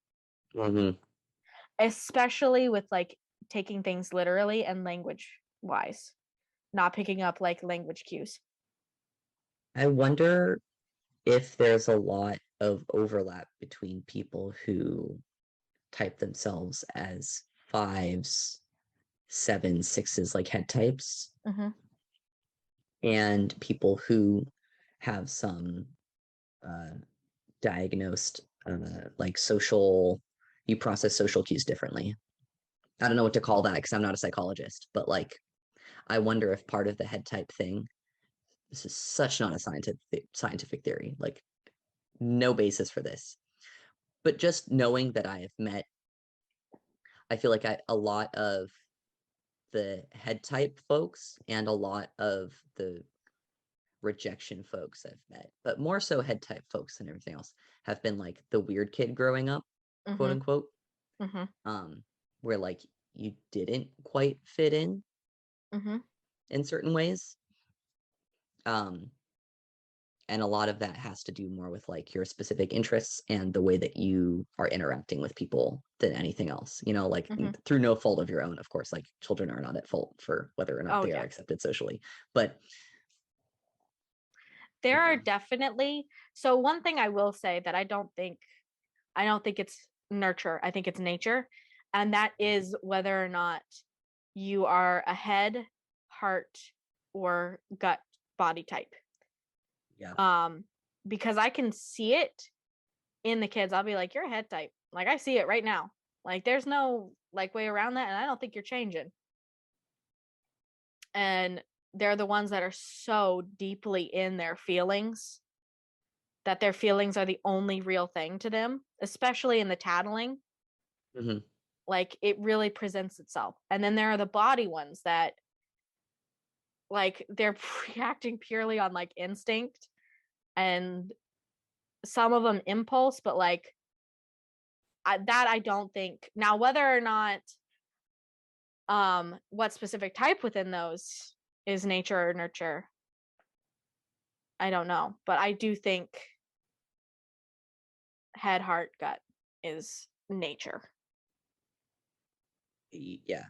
Especially with like taking things literally and language wise, not picking up like language cues. I wonder if there's a lot of overlap between people who type themselves as 5s, 7s, 6s, like head types, and people who have some diagnosed like social you process social cues differently. I don't know what to call that because I'm not a psychologist, but like I wonder if part of the head type thing, this is such not a scientific theory, like no basis for this. But just knowing that I have met, I feel like a lot of the head type folks and a lot of the rejection folks I've met, but more so head type folks than everything else, have been like the weird kid growing up, quote Mm-hmm. unquote, Mm-hmm. where like you didn't quite fit Mm-hmm. in certain ways. Um, and a lot of that has to do more with like your specific interests and the way that you are interacting with people than anything else, like Mm-hmm. through no fault of your own, of course, like children are not at fault for whether or not Oh they are yeah. accepted socially, but There are yeah. definitely, so one thing I will say that I don't think it's nurture. I think it's nature. And that is whether or not you are a head, heart, or gut body type. Yeah. Because I can see it in the kids. I'll be like, you're a head type. Like I see it right now. Like there's no like way around that, and I don't think you're changing. And they're the ones that are so deeply in their feelings that their feelings are the only real thing to them, especially in the tattling. Hmm. Like it really presents itself. And then there are the body ones that like they're reacting purely on like instinct, and some of them impulse, but like I don't think. Now whether or not what specific type within those is nature or nurture, I don't know, but I do think head, heart, gut is nature. Yeah,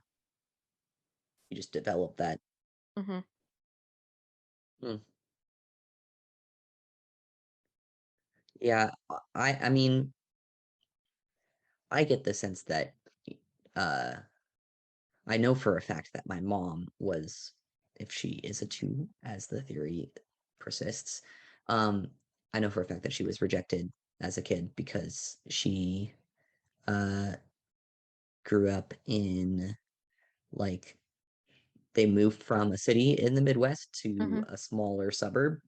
you just develop that. Mm-hmm. Hmm. Yeah, I mean, I get the sense that uh I know for a fact that my mom was, if she is a two, as the theory persists, um, I know for a fact that she was rejected as a kid because she uh grew up in like they moved from a city in the Midwest to Mm-hmm. a smaller suburb,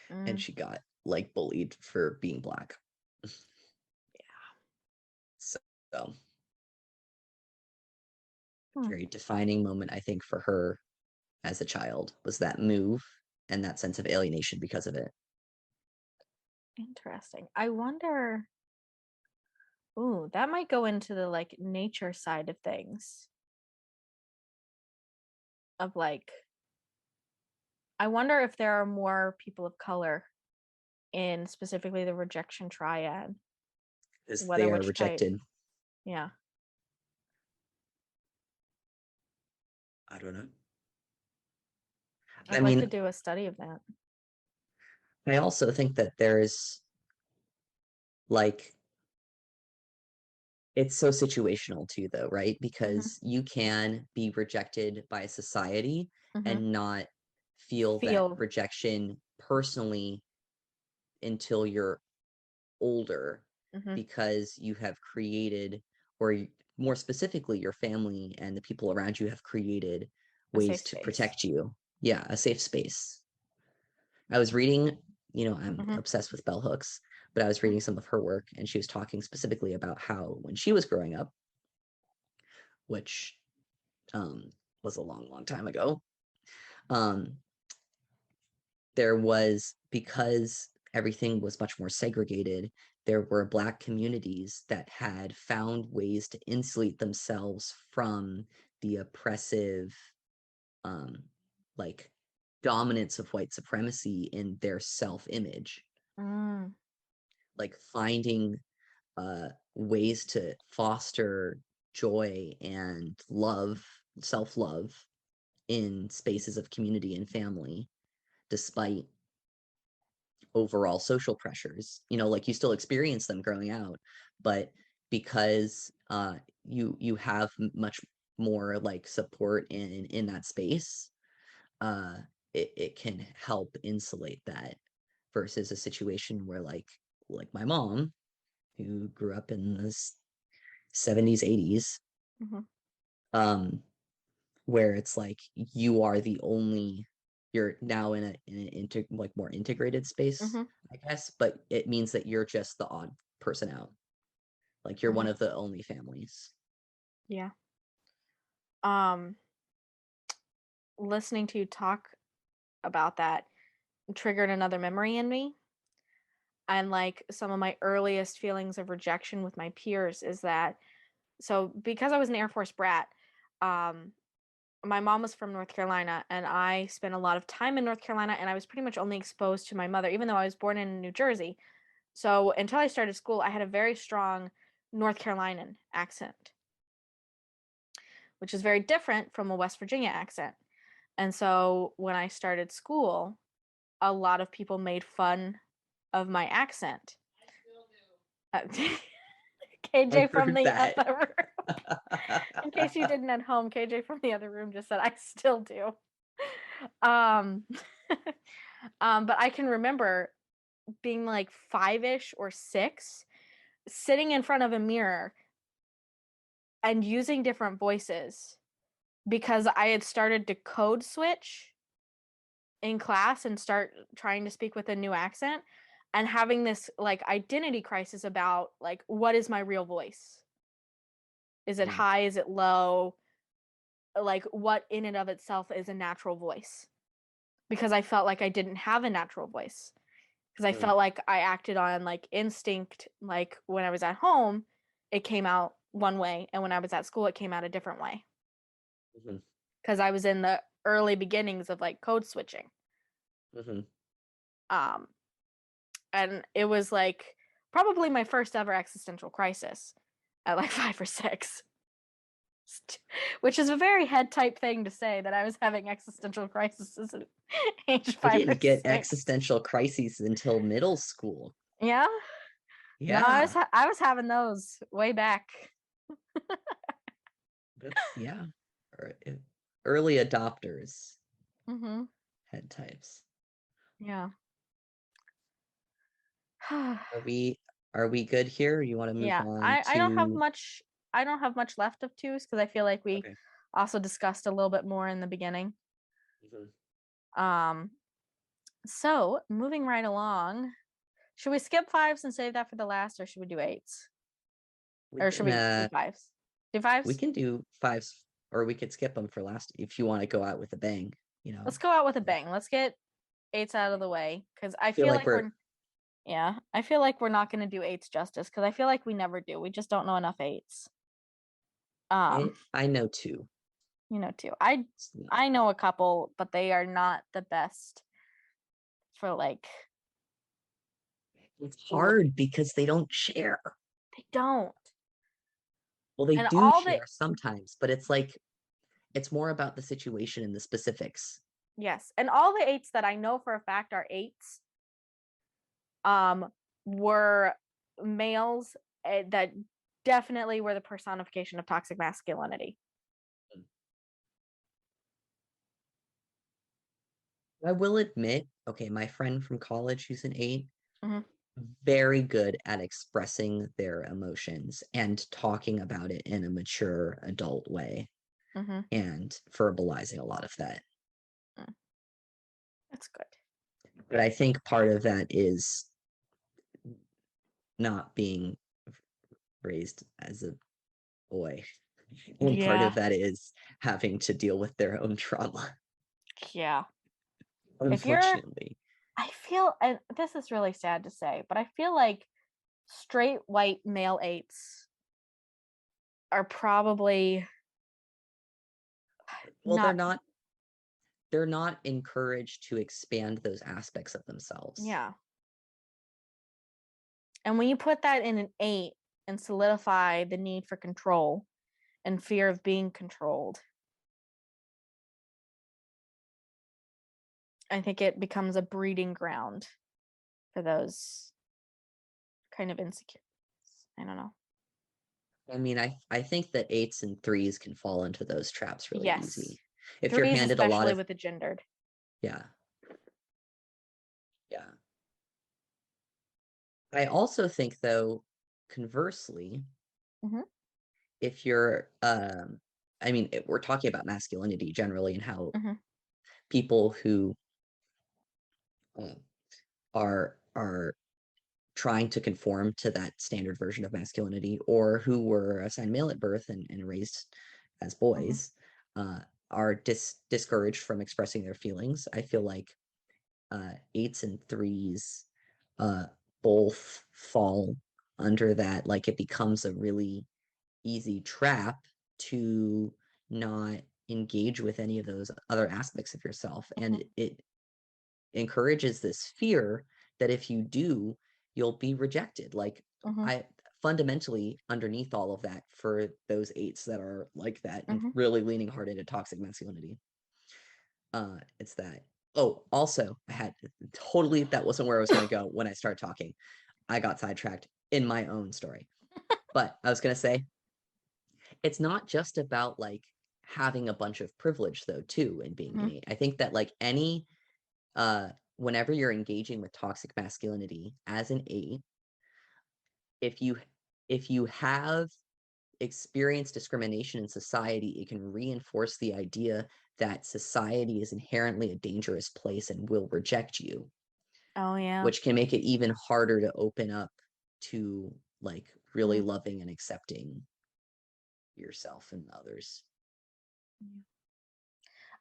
and Mm. she got like bullied for being black. So, so Hmm. very defining moment, I think, for her as a child was that move and that sense of alienation because of it. Interesting. I wonder. Ooh, that might go into the like nature side of things. Of like, I wonder if there are more people of color in specifically the rejection triad, Because whether they are which type. rejected. Yeah, I don't know. I I'd like to mean, do a study of that. I also think that there's like it's so situational too, though, right? Mm-hmm. Because you can be rejected by society Mm-hmm. and not feel that Feel. rejection personally until you're older Mm-hmm. because you have created, more specifically, your family and the people around you have created A safe ways to space. protect you. Yeah, a safe space. I was reading, I'm Mm-hmm. obsessed with bell hooks, but I was reading some of her work and she was talking specifically about how when she was growing up, which um, was a long, long time ago, um, there was, because everything was much more segregated, there were Black communities that had found ways to insulate themselves from the oppressive, um, like, dominance of white supremacy in their self-image, Mm, like finding ways to foster joy and love, self-love in spaces of community and family, despite overall social pressures. Like you still experience them growing out, but because you have much more like support in that space, uh it can help insulate that versus a situation where like my mom, who grew up in the 70s, 80s, where it's like you are the only, you're now in an more integrated space, I guess, but it means that you're just the odd person out. Like you're one of the only families. Yeah. Listening to you talk about that triggered another memory in me. And like some of my earliest feelings of rejection with my peers is that, so because I was an Air Force brat, my mom was from North Carolina, and I spent a lot of time in North Carolina, and I was pretty much only exposed to my mother, even though I was born in New Jersey. So until I started school, I had a very strong North Carolinian accent, which is very different from a West Virginia accent. And so when I started school, a lot of people made fun of my accent. KJ from the other room. In case you didn't at home, KJ from the other room just said, I still do. But I can remember being like 5-ish or 6, sitting in front of a mirror and using different voices because I had started to code switch in class and start trying to speak with a new accent, and having this like identity crisis about like, what is my real voice? Is it high? Is it low? Like, what in and of itself is a natural voice? Because I felt like I didn't have a natural voice. Because I felt like I acted on like instinct. Like when I was at home, it came out one way, and when I was at school, it came out a different way. Because I was in the early beginnings of like code switching. And it was like probably my first ever existential crisis at like 5 or 6, which is a very head type thing to say, that I was having existential crises at age 5 I or didn't get 6. existential crises until middle school. Yeah. Yeah. No, I was having those way back. Yeah. Early adopters. Head types. Yeah. Are we good here? You want to move Yeah. on I don't have to much. I don't have much left of twos because I feel like we Okay. also discussed a little bit more in the beginning. So moving right along, should we skip 5s and save that for the last, or should we do 8s? Or should we do 5s? Do 5s? We can do 5s, or we could skip them for last if you want to go out with a bang. Let's go out with a bang. Let's get 8s out of the way, because I feel like I feel like we're not going to do 8s justice, because I feel like we never do. We just don't know enough 8s. I know 2. You know 2. I know a couple, but they are not the best for like. It's hard because they don't share. They don't. Well, they And do share sometimes, but it's like it's more about the situation and the specifics. Yes, and all the 8s that I know for a fact are 8s were males that definitely were the personification of toxic masculinity. I will admit, okay, my friend from college who's an 8, Mm-hmm. very good at expressing their emotions and talking about it in a mature adult way, and verbalizing a lot of that. That's good. But I think part of that is not being raised as a boy. And part of that is having to deal with their own trauma. Yeah. Unfortunately. I feel, and this is really sad to say, but I feel like straight white male 8s are probably they're not encouraged to expand those aspects of themselves. Yeah. And when you put that in an 8 and solidify the need for control and fear of being controlled, I think it becomes a breeding ground for those kind of insecurities. I don't know. I mean, I think that 8s and 3s can fall into those traps really easy. If 3s, you're handed a lot especially of with the gendered. Yeah. I also think though, conversely, Mhm. if you're, we're talking about masculinity generally and how Mhm. people who uh, are trying to conform to that standard version of masculinity, or who were assigned male at birth and raised as Mhm. boys, uh, are discouraged from expressing their feelings. I feel like eights and threes both fall under that. Like, it becomes a really easy trap to not engage with any of those other aspects of yourself, and Mhm. it encourages this fear that if you do, you'll be rejected. Like, Mhm. I fundamentally, underneath all of that, for those eights that are like that and Mhm. really leaning hard into toxic masculinity, it's that. Oh, also, I had totally, that wasn't where I was going to go when I started talking. I got sidetracked in my own story. But I was going to say, it's not just about like having a bunch of privilege though, too, and being an Mhm. eight. I think that like whenever you're engaging with toxic masculinity as an eight, if you have experienced discrimination in society, it can reinforce the idea that society is inherently a dangerous place and will reject you, Oh yeah. which can make it even harder to open up to like really Mhm. loving and accepting yourself and others.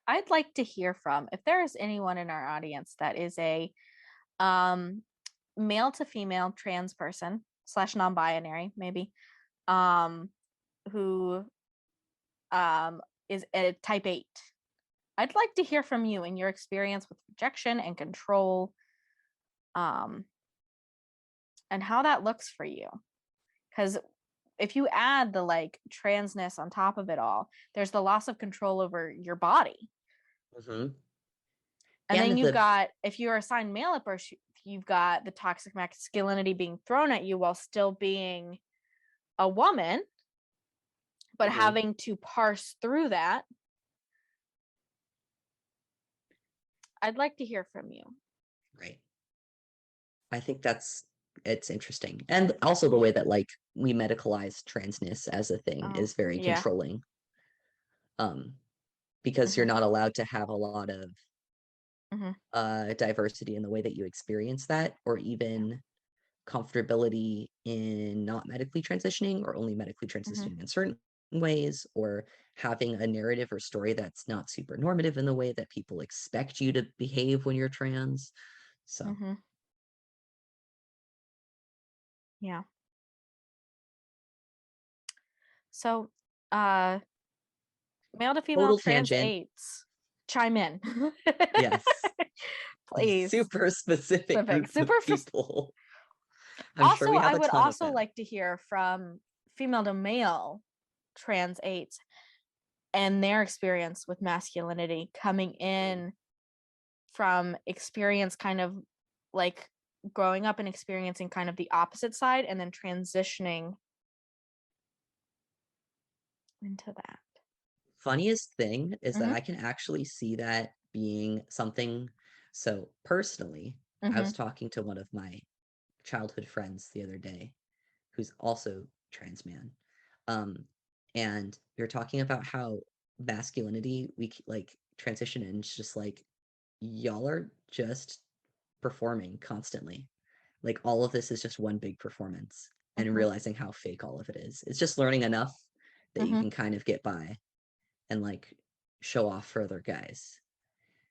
I'd like to hear from, if there is anyone in our audience that is a um male to female trans person slash non-binary maybe, um who um is a type 8. I'd like to hear from you and your experience with rejection and control, um and how that looks for you, because if you add the like transness on top of it all, there's the loss of control over your body. Mhm. And And then you've the got, if you're assigned male at birth, you've got the toxic masculinity being thrown at you while still being a woman, but Mhm. having to parse through that. I'd like to hear from you. Right. I think it's interesting. And also the way that like we medicalize transness as a thing Oh, is very yeah. controlling. Um, because you're Hmm. not allowed to have a lot of Hmm. diversity in the way that you experience that, or Yeah. even comfortability in not medically transitioning, or only medically Hmm. transitioning in certain ways, or having a narrative or story that's not super normative in the way that people expect you to behave when you're trans. So Hmm. Yeah. So, uh, male to female total trans tangent. eights, chime in. Yes. Please. Super specific Specific. groups of Super. people. I'm sure Also, we have I a would ton of also them. like to hear from female to male trans eights and their experience with masculinity coming in from experience, kind of like growing up and experiencing kind of the opposite side and then transitioning into that. Funniest thing is that Mm-hmm. I can actually see that being something. So personally, I Mm-hmm. was talking to one of my childhood friends the other day, who's also trans man. Um, and we were talking about how masculinity like transition, and it's just like y'all are just performing constantly. Like, all of this is just one big performance, and Mm-hmm. realizing how fake all of it is. It's just learning enough that you Mm-hmm. can kind of get by and like show off for other guys.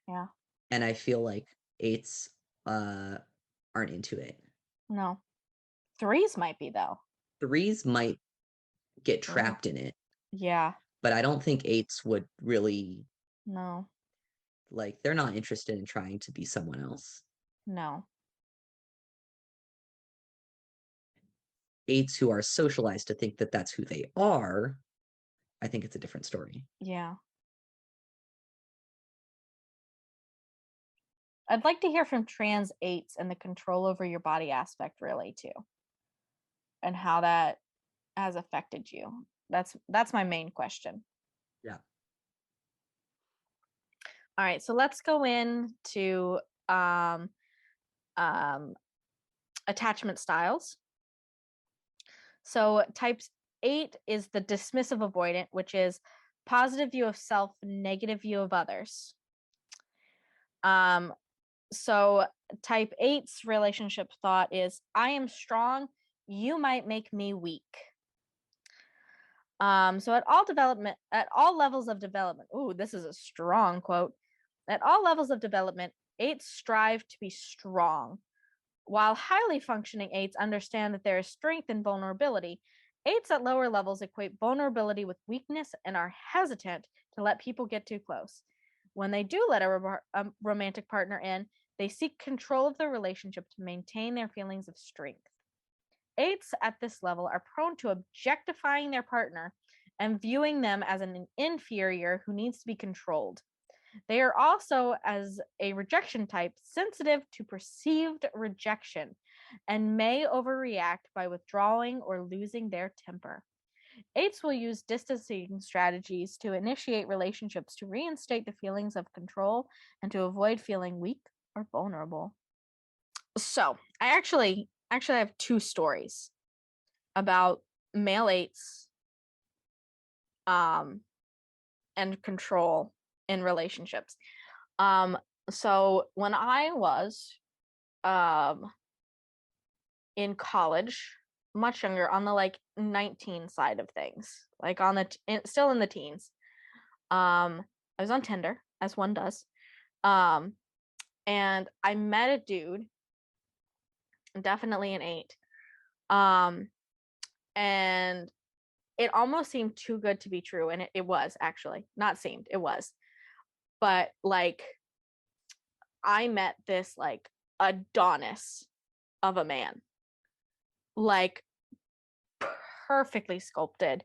Yeah. And I feel like eights uh aren't into it. No. Threes might be though. Threes might get Mm. trapped in it, Yeah. but I don't think eights would really, No. like, they're not interested in trying to be someone else. No. Eights who are socialized to think that that's who they are, I think it's a different story. Yeah. I'd like to hear from trans eights and the control over your body aspect, really, too, and how that has affected you. That's my main question. Yeah. All right, so let's go into um, um, attachment styles. So type 8 is the dismissive avoidant, which is positive view of self, negative view of others. So type 8's relationship thought is, I am strong, you might make me weak. So at all levels of development, ooh, this is a strong quote. At all levels of development, 8s strive to be strong. While highly functioning 8s understand that there is strength in vulnerability, 8s at lower levels equate vulnerability with weakness and are hesitant to let people get too close. When they do let a romantic partner in, they seek control of the relationship to maintain their feelings of strength. 8s at this level are prone to objectifying their partner and viewing them as an inferior who needs to be controlled. They are also, as a rejection type, sensitive to perceived rejection and may overreact by withdrawing or losing their temper. 8s will use distancing strategies to initiate relationships to reinstate the feelings of control and to avoid feeling weak or vulnerable. So, I actually have 2 stories about male 8s and control in relationships. So when I was in college, much younger, on the like 19 side of things, like on the still in the teens, I was on Tinder, as one does, and I met a dude, definitely an 8, and it almost seemed too good to be true, and it was actually not seemed, it was, but like I met this like Adonis of a man, like perfectly sculpted,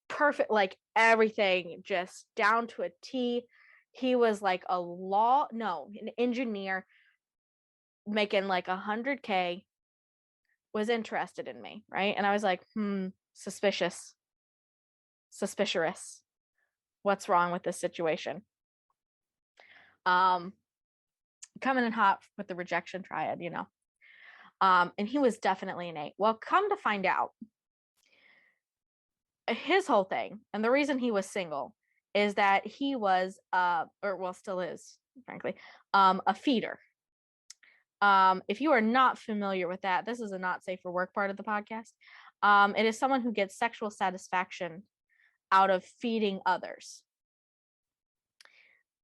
perfect, like everything just down to a T. He was like an engineer making like 100K, was interested in me, right? And I was like, suspicious. What's wrong with this situation? Coming in hot with the rejection triad, you know. And he was definitely an 8. Well, come to find out, his whole thing, and the reason he was single, is that he was, still is, frankly, a feeder. If you are not familiar with that, this is a not safe for work part of the podcast. It is someone who gets sexual satisfaction out of feeding others.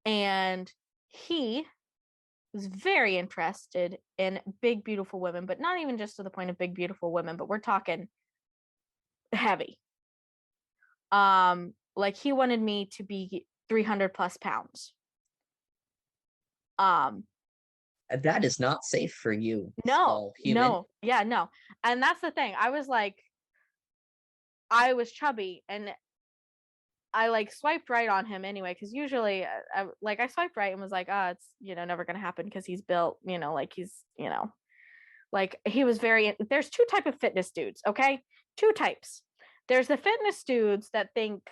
And he was very interested in big, beautiful women, but not even just to the point of big, beautiful women, but we're talking heavy. Like he wanted me to be 300 plus pounds. That is not safe for you, small human. No. And that's the thing. I was chubby, and I like swiped right on him anyway, because usually I swiped right and was like, it's, never gonna happen because he's built, like he's, like he was there's 2 types of fitness dudes, okay? 2 types. There's the fitness dudes that think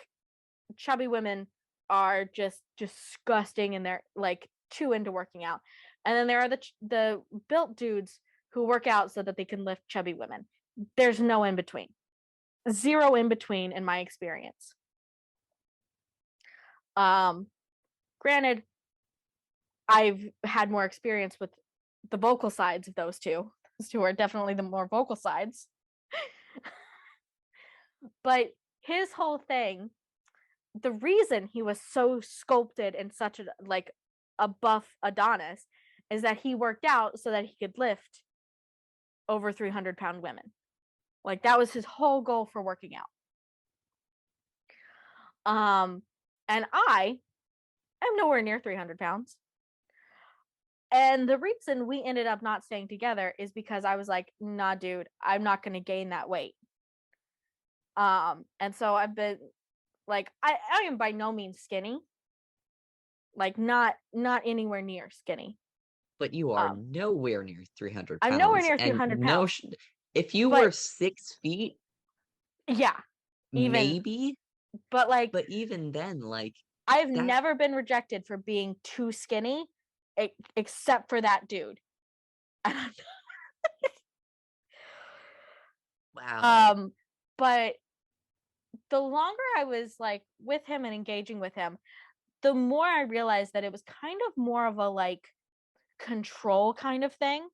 chubby women are just disgusting and they're like too into working out. And then there are the built dudes who work out so that they can lift chubby women. There's no in between. 0 in between in my experience. Granted, I've had more experience with the vocal sides of those two. Those 2 are definitely the more vocal sides. But his whole thing, the reason he was so sculpted and such a buff Adonis, is that he worked out so that he could lift over 300-pound women. Like that was his whole goal for working out. And I am nowhere near 300 pounds. And the reason we ended up not staying together is because I was like, nah, dude, I'm not going to gain that weight. And so I've been like, I am by no means skinny, like not anywhere near skinny. But you are nowhere near 300 pounds. I'm nowhere near 300 pounds. If you were 6 feet, yeah, maybe. But even then, like I've never been rejected for being too skinny, except for that dude. Wow. But the longer I was like with him and engaging with him, the more I realized that it was kind of more of a like control kind of thing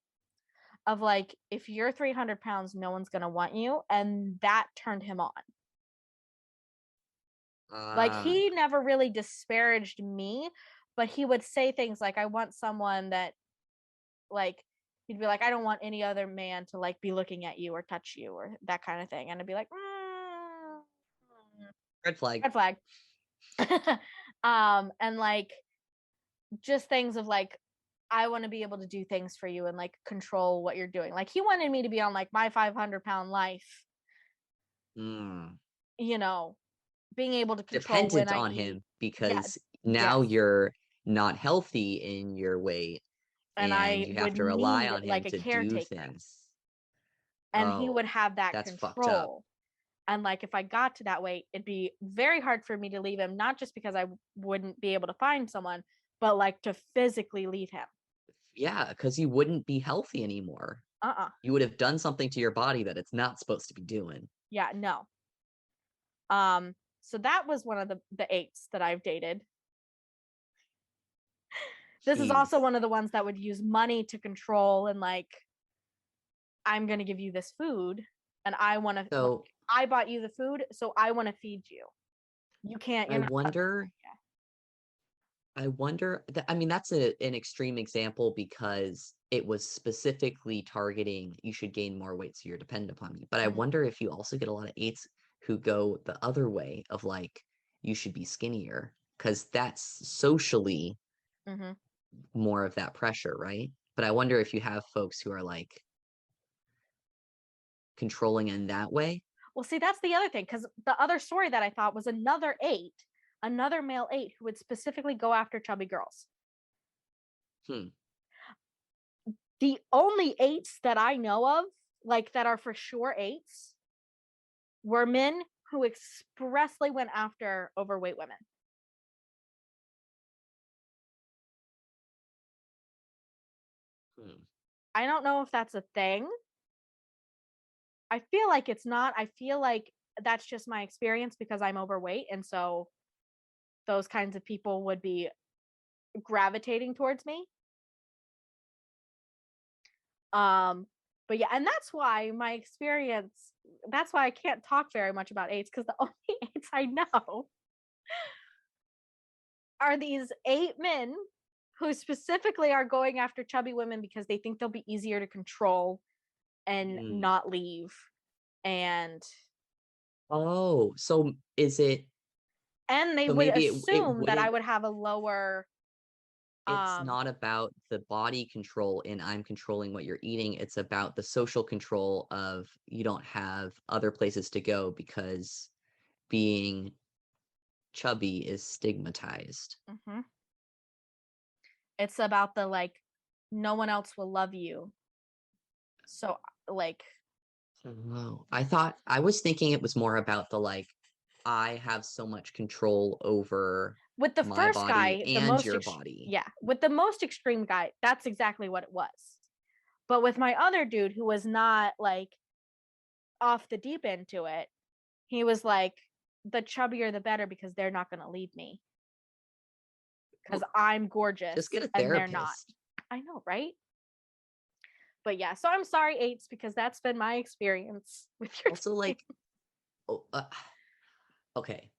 of like, if you're 300 pounds, no one's going to want you. And that turned him on. Like, Ah, he never really disparaged me, but he would say things like, I want someone that, like, he'd be like, I don't want any other man to like be looking at you or touch you or that kind of thing. And I'd be like, red flag. red flag. And like, just things of like, I want to be able to do things for you and like control what you're doing. Like, he wanted me to be on like my 500-pound life, Mm. you know, being able to control when Dependent I on eat. him Yeah. because now Yes. you're not healthy in your weight And and I you have would to rely need on like him a to do caretaker, things. and he would Oh, have that that's fucked up. control. And like, if I got to that weight, it'd be very hard for me to leave him, not just because I wouldn't be able to find someone, but like to physically leave him. Yeah, because you wouldn't be healthy anymore. Uh-uh. You would have done something to your body that it's not supposed to be doing. Yeah, no. So that was one of the eights that I've dated. This is also Jeez. one of the ones that would use money to control and like, I'm going to give you this food and I want to, like, So I bought you the food, so I want to feed you. You can't, I you're not. wonder, I mean, that's an extreme example because it was specifically targeting you should gain more weight so you're dependent upon me. But I Mhm. wonder if you also get a lot of eights who go the other way of like, you should be skinnier because that's socially Mhm. more of that pressure, right? But I wonder if you have folks who are like controlling in that way. Well, see, that's the other thing, because the other story that I thought was another eight, another male eight who would specifically go after chubby girls. Hmm. The only eights that I know of, like that are for sure eights, were men who expressly went after overweight women. Hmm. I don't know if that's a thing. I feel like it's not. I feel like that's just my experience because I'm overweight. And so those kinds of people would be gravitating towards me. Um, but yeah, and that's why my experience, that's why I can't talk very much about AIDS, because the only AIDS I know are these eight men who specifically are going after chubby women because they think they'll be easier to control and Hmm. not leave. And Oh, so is it they so would maybe it assume that I wouldn't would have a lower it's um not about the body control and I'm controlling what you're eating. It's about the social control of you don't have other places to go because being chubby is stigmatized. mhm. It's about the like, no one else will love you. So like, Oh, I was thinking it was more about the like, I have so much control over with the my first body guy, and your body. yeah, with the most extreme guy, that's exactly what it was. But with my other dude who was not like off the deep end to it, he was like, the chubbier the better because they're not going to leave me because Well, I'm just gorgeous get a and they're not. therapist. I know, right? But yeah, so I'm sorry, eights, because that's been my experience with your Also, time. like, oh, okay.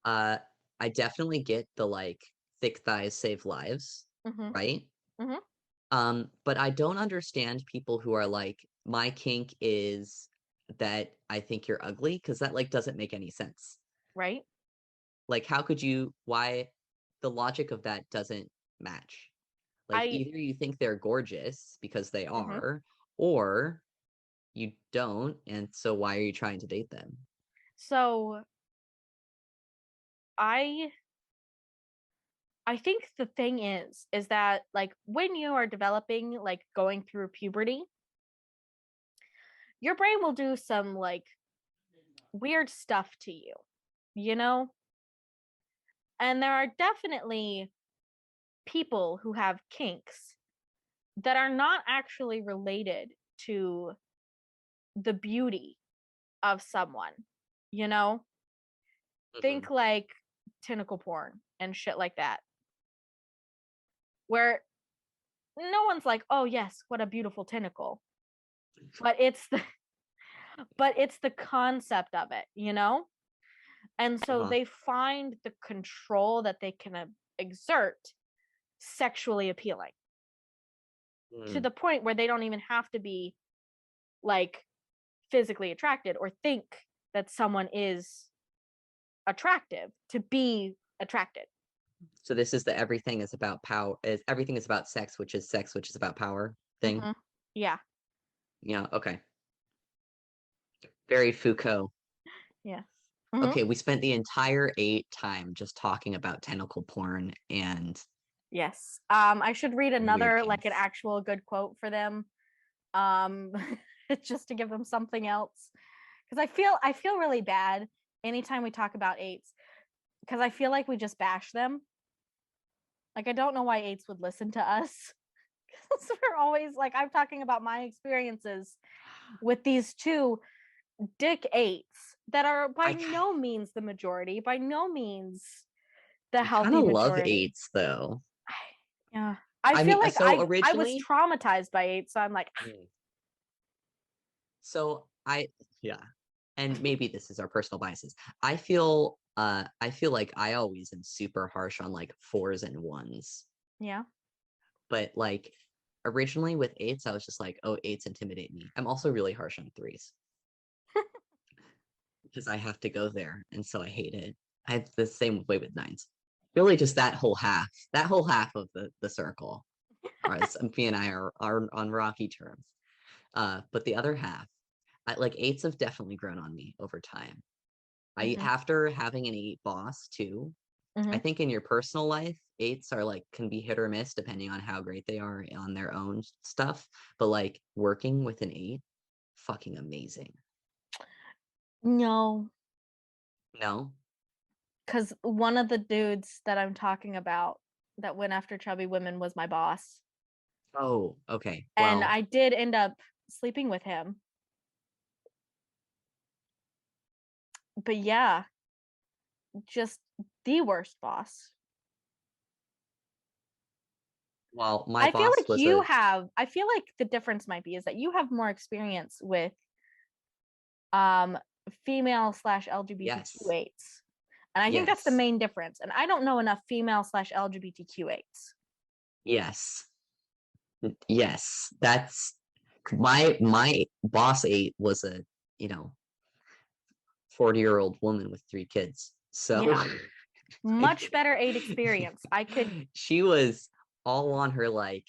Uh, I definitely get the like thick thighs save lives, Mm-hmm. right? Mm-hmm. But I don't understand people who are like, my kink is that I think you're ugly, because that like doesn't make any sense. Right? Like, how could you, why the logic of that doesn't match? Like, I either you think they're gorgeous because they mm-hmm. are, or you don't, and so why are you trying to date them? So I I think the thing is that like when you are developing, like going through puberty, your brain will do some like weird stuff to you, you know? And there are definitely people who have kinks that are not actually related to the beauty of someone, you know? Think like tentacle porn and shit like that. Where no one's like, "Oh yes, what a beautiful tentacle." But it's the concept of it, you know? And so Uh-huh. they find the control that they can exert sexually appealing to Mm. the point where they don't even have to be like physically attracted or think that someone is attractive to be attracted. So this is the everything is about power. Is everything is about sex, which is about power thing. Mhm. Yeah. Yeah. Okay. Very Foucault. Yes. Mhm. Okay, we spent the entire 8 time just talking about tentacle porn and Yes. I should read weird another like an kinks. actual good quote for them. Um just to give them something else because I feel really bad anytime we talk about eights because I feel like we just bash them. Like I don't know why eights would listen to us. Because we're always like I'm talking about my experiences with these two dick eights that are by I no means the majority, by no means the kind healthy of love majority. 8s though. Yeah. I I feel mean, like so I was originally, traumatized by eight, so I'm like, Mm. So yeah, and maybe this is our personal biases. I feel like I always am super harsh on like 4s and 1s. yeah. But like originally with 8s, I was just like, oh, 8s intimidate me. I'm also really harsh on 3s because I have to go there, and so I hate it. I have the same way with 9s. Really, just that whole half of the circle. Are me and I are on rocky terms. But the other half, like 8s have definitely grown on me over time. I Hmm. after having an 8 boss too. I Hmm. think in your personal life, 8s are like can be hit or miss depending on how great they are on their own stuff. But like working with an 8, fucking amazing. No, No? because one of the dudes that I'm talking about that went after chubby women was my boss. Oh, okay. And Well, I did end up sleeping with him. But yeah, just the worst boss. my I feel boss like was a I feel like the difference might be is that you have more experience with female slash LGBTQ yes. eights. And I think that's the Yes. main difference. And I don't know enough female slash LGBTQ eights. Yes. Yes. That's my boss 8 was a, you know, 40-year-old woman with 3 kids. So Yeah. Much better eight experience. I could she was all on her like,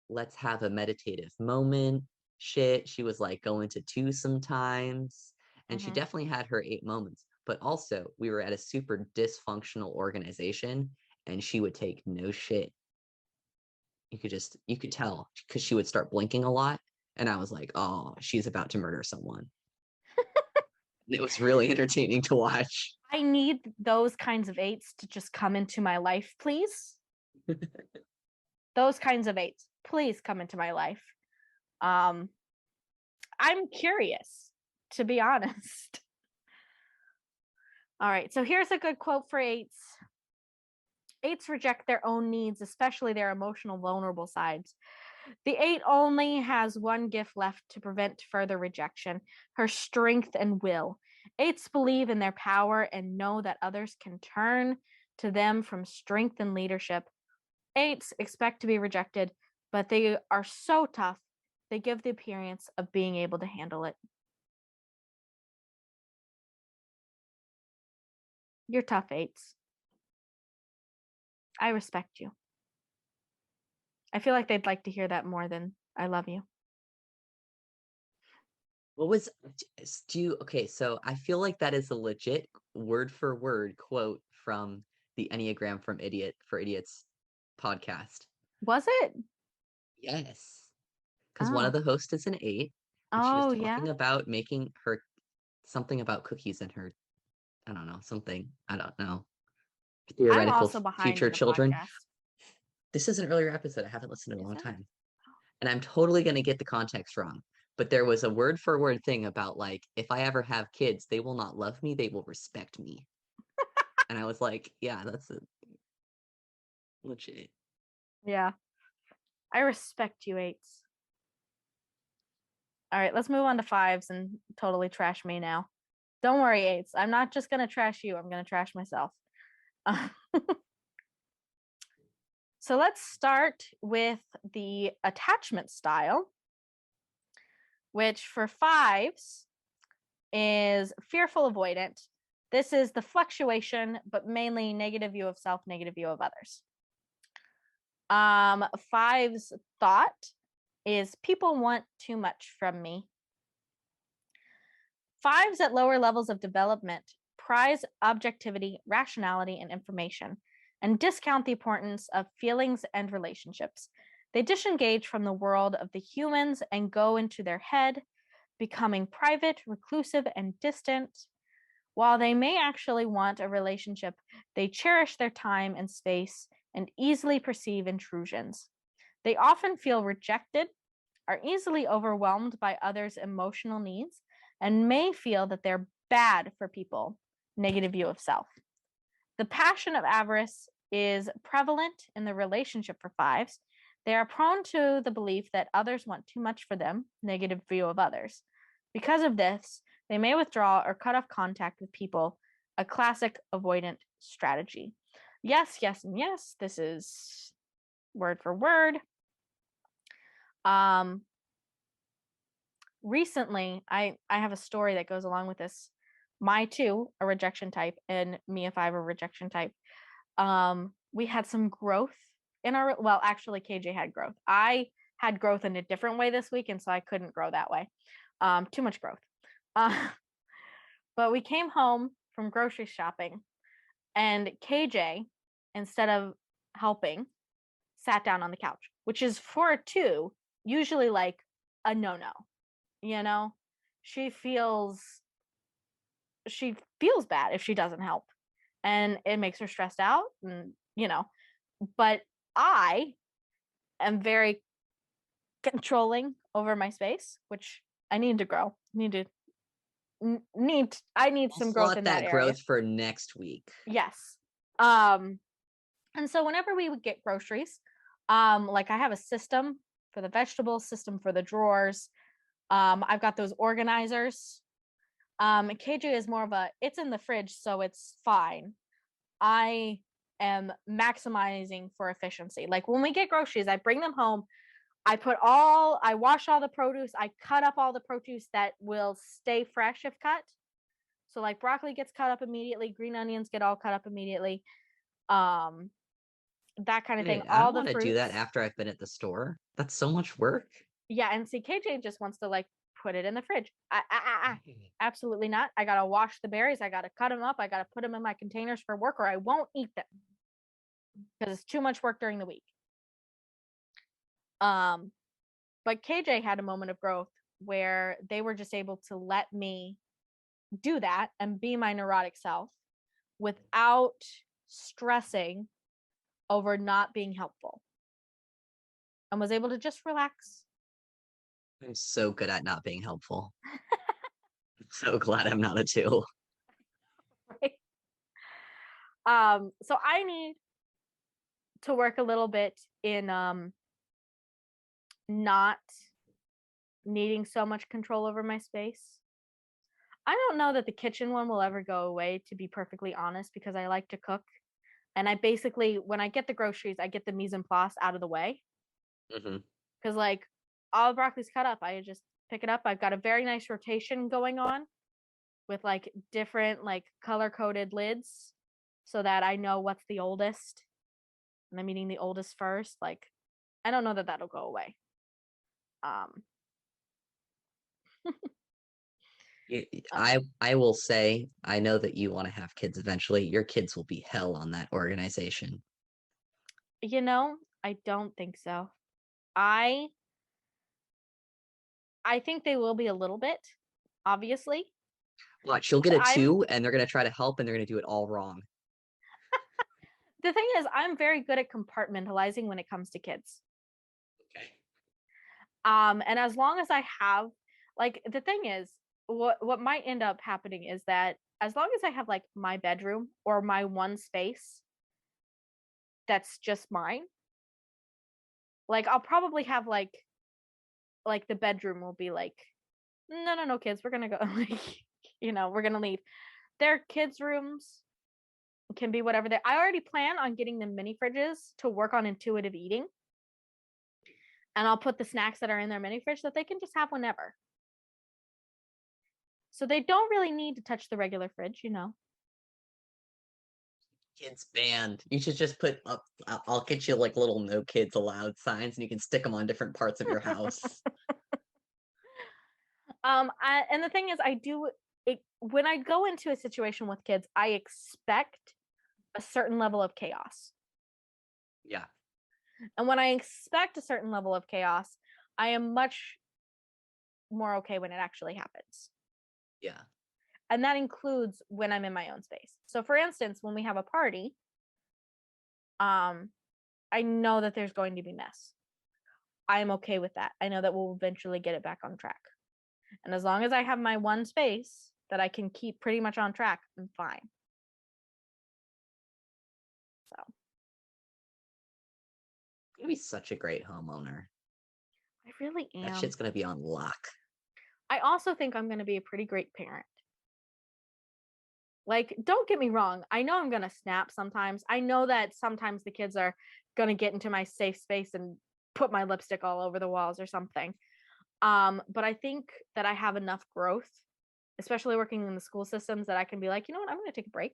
let's have a meditative moment shit. She was like going to 2 sometimes. And she mhm. definitely had her 8 moments. But also, we were at a super dysfunctional organization and she would take no shit. You could tell because she would start blinking a lot. And I was like, oh, she's about to murder someone. It was really entertaining to watch. I need those kinds of eights to just come into my life, please. Those kinds of eights, please come into my life. Um, I'm curious, to be honest. All right, so here's a good quote for eights. Eights reject their own needs, especially their emotional, vulnerable sides. The eight only has one gift left to prevent further rejection: her strength and will. Eights believe in their power and know that others can turn to them from strength and leadership. Eights expect to be rejected, but they are so tough, they give the appearance of being able to handle it. You're tough, eights. I respect you. I feel like they'd like to hear that more than I love you. What was do you okay, so I feel like that is a legit word for word quote from the Enneagram from Idiot for Idiots podcast. Was it? Yes. Because one of Oh. the hosts is an 8, and she was Oh, yeah. talking about making her something about cookies in her, I don't know, something, I don't know, I'm theoretical also behind future in the children. podcast. This is an earlier episode. I haven't listened in a Is long it? time. And I'm totally going to get the context wrong. but there was a word for word thing about like, if I ever have kids, they will not love me, they will respect me. And I was like, yeah, that's a legit. Yeah. I respect you, 8s. All right, let's move on to 5s and totally trash me now. Don't worry, 8s. I'm not just going to trash you. I'm going to trash myself. So let's start with the attachment style, which for 5s is fearful avoidant. This is the fluctuation, but mainly negative view of self, negative view of others. 5's thought is people want too much from me. 5s at lower levels of development prize objectivity, rationality, and information, and discount the importance of feelings and relationships. They disengage from the world of the humans and go into their head, becoming private, reclusive, and distant. While they may actually want a relationship, they cherish their time and space and easily perceive intrusions. They often feel rejected, are easily overwhelmed by others' emotional needs, and may feel that they're bad for people. Negative view of self. The passion of avarice is prevalent in the relationship for 5s. They are prone to the belief that others want too much for them. Negative view of others. Because of this, they may withdraw or cut off contact with people, a classic avoidant strategy. Yes, yes, and yes. This is word for word. Recently, I have a story that goes along with this. My 2, a rejection type, and me, a 5, a rejection type. We had some growth in our, well, actually, KJ had growth. I had growth in a different way this week, and so I couldn't grow that way. Too much growth. But we came home from grocery shopping, and KJ, instead of helping, sat down on the couch, which is for a 2 usually like a no-no. You know, she feels bad if she doesn't help, and it makes her stressed out, and but I am very controlling over my space, which I need to grow. I need some I'll growth slot in that that area. growth for next week. Yes. And so whenever we would get groceries, like I have a system for the vegetables, system for the drawers. I've got those organizers. KJ is more of a, it's in the fridge, so it's fine. I am maximizing for efficiency. Like when we get groceries, I bring them home. I wash all the produce. I cut up all the produce that will stay fresh if cut. So like broccoli gets cut up immediately. Green onions get all cut up immediately. That kind of thing. Hey, I All don't the want to do that fruits. after I've been at the store. That's so much work. Yeah, and see, KJ just wants to like put it in the fridge. Absolutely not. I gotta wash the berries. I gotta cut them up. I gotta put them in my containers for work, or I won't eat them because it's too much work during the week. But KJ had a moment of growth where they were just able to let me do that and be my neurotic self without stressing over not being helpful, and was able to just relax. I'm so good at not being helpful. I'm so glad I'm not a 2. Right? So I need to work a little bit in not needing so much control over my space. I don't know that the kitchen one will ever go away, to be perfectly honest, because I like to cook. And I basically, when I get the groceries, I get the mise en place out of the way. Mm-hmm. Because like all the broccoli's cut up, I just pick it up. I've got a very nice rotation going on with like different like color coded lids so that I know what's the oldest. And I'm eating the oldest first. Like, I don't know that that'll go away. I will say, I know that you want to have kids eventually. Your kids will be hell on that organization. I don't think so. I think they will be a little bit, obviously. Watch, she'll get a I'm 2, and they're gonna try to help, and they're gonna do it all wrong. The thing is, I'm very good at compartmentalizing when it comes to kids. Okay. And as long as I have Like, the thing is, what might end up happening is that as long as I have like my bedroom or my one space that's just mine, like I'll probably have like the bedroom will be like, no, kids, we're gonna go. Like, we're gonna leave. Their kids' rooms can be whatever they. I already plan on getting them mini fridges to work on intuitive eating, and I'll put the snacks that are in their mini fridge that they can just have whenever. So they don't really need to touch the regular fridge, Kids banned. You should just put up. I'll get you like little no kids allowed signs, and you can stick them on different parts of your house. And the thing is, when I go into a situation with kids, I expect a certain level of chaos. Yeah. And when I expect a certain level of chaos, I am much more okay when it actually happens. Yeah. And that includes when I'm in my own space. So for instance, when we have a party, I know that there's going to be mess. I'm okay with that. I know that we'll eventually get it back on track. And as long as I have my one space that I can keep pretty much on track, I'm fine. So You'd be such a great homeowner. I really am. That shit's gonna be on lock. I also think I'm going to be a pretty great parent. Like, don't get me wrong. I know I'm going to snap sometimes. I know that sometimes the kids are going to get into my safe space and put my lipstick all over the walls or something. But I think that I have enough growth, especially working in the school systems, that I can be like, you know what? I'm going to take a break.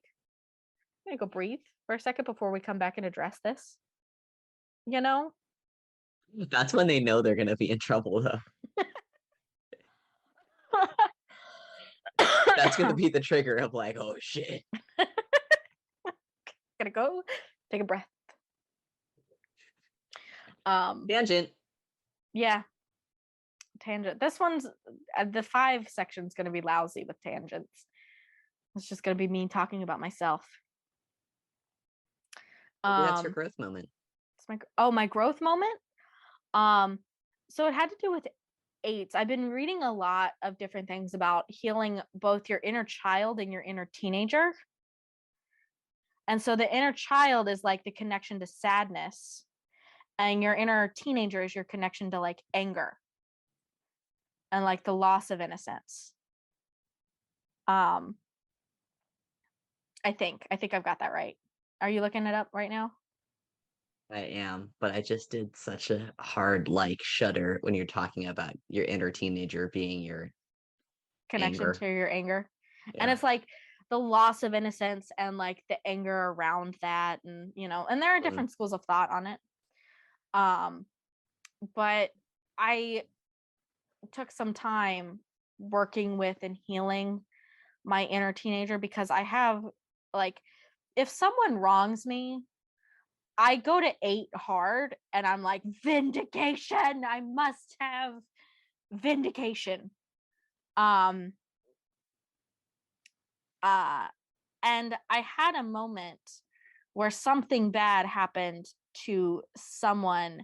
I'm going to go breathe for a second before we come back and address this. That's when they know they're gonna be in trouble, though. That's gonna be the trigger of like, oh shit. Gonna go take a breath. Tangent. Yeah. Tangent. This one's the 5 section's gonna be lousy with tangents. It's just gonna be me talking about myself. Maybe that's your growth moment. It's my growth moment. So it had to do with 8s. I've been reading a lot of different things about healing both your inner child and your inner teenager. And so the inner child is like the connection to sadness, and your inner teenager is your connection to like anger and like the loss of innocence. I think I've got that right. Are you looking it up right now? I am, but I just did such a hard like shudder when you're talking about your inner teenager being your Connection anger. to your anger. Yeah. And it's like the loss of innocence and like the anger around that, and and there are different schools of thought on it. But I took some time working with and healing my inner teenager, because I have like, if someone wrongs me, I go to 8 hard and I'm like, vindication. I must have vindication. And I had a moment where something bad happened to someone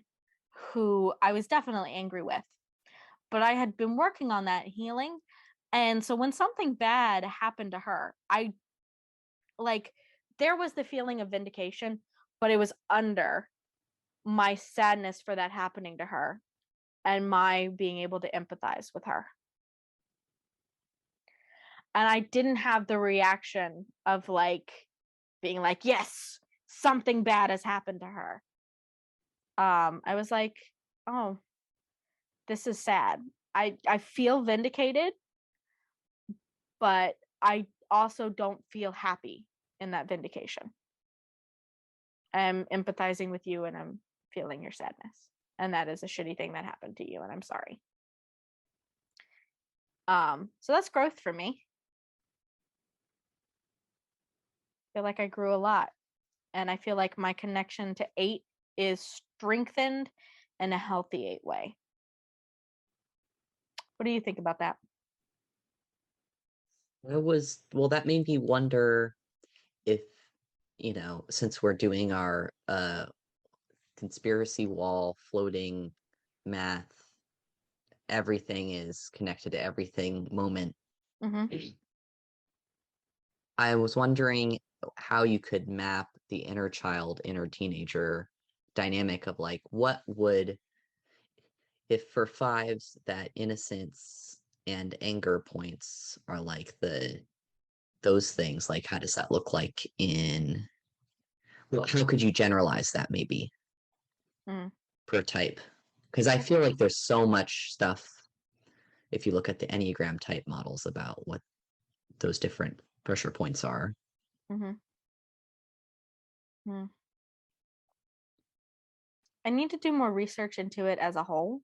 who I was definitely angry with, but I had been working on that healing. And so when something bad happened to her, I like, there was the feeling of vindication, but it was under my sadness for that happening to her and my being able to empathize with her. And I didn't have the reaction of like being like, yes, something bad has happened to her. I was like, oh, this is sad. I feel vindicated, but I also don't feel happy in that vindication. I'm empathizing with you and I'm feeling your sadness. And that is a shitty thing that happened to you, and I'm sorry. So that's growth for me. I feel like I grew a lot, and I feel like my connection to 8 is strengthened in a healthy 8 way. What do you think about that? That made me wonder if, since we're doing our conspiracy wall floating math everything is connected to everything moment. Mm-hmm. I was wondering how you could map the inner child, inner teenager dynamic of like what would, if for fives that innocence and anger points are like those things, like how does that look like in, well, how could you generalize that maybe Mm. per type? Because I feel like there's so much stuff if you look at the Enneagram type models about what those different pressure points are. Mm-hmm. Mm. I need to do more research into it as a whole,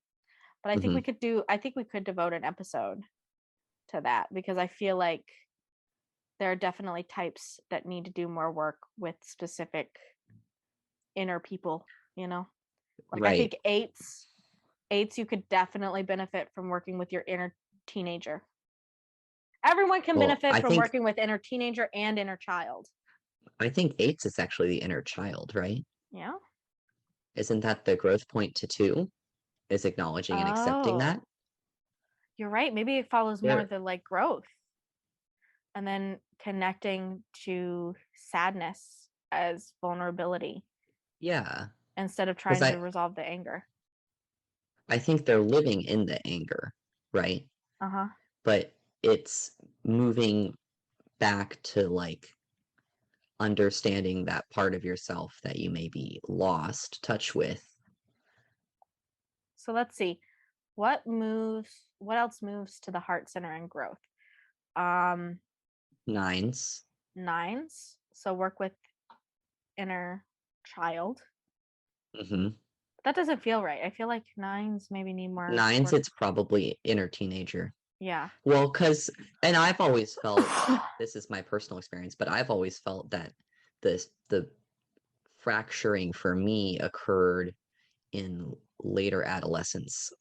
but I think Hmm. I think we could devote an episode to that because I feel like there are definitely types that need to do more work with specific inner people, you know? Like I Right. think eights you could definitely benefit from working with your inner teenager. Everyone can Well, benefit from working with inner teenager and inner child. I think eights is actually the inner child, right? Yeah. Isn't that the growth point to two? Is acknowledging and accepting that? Oh, you're right. Maybe it follows more There, the like growth and then connecting to sadness as vulnerability yeah. instead of Because trying to resolve the anger. I think they're living in the anger, right? Uh-huh. But it's moving back to like understanding that part of yourself that you maybe lost touch with. So let's see. What else moves to the heart center and growth? Um Nines. Nines. So work with inner child. Hmm. That doesn't feel right. I feel like nines maybe need more Nines, work. it's probably inner teenager. Yeah. Well, because, and I've always felt, this is my personal experience, but I've always felt that the fracturing for me occurred in later adolescence,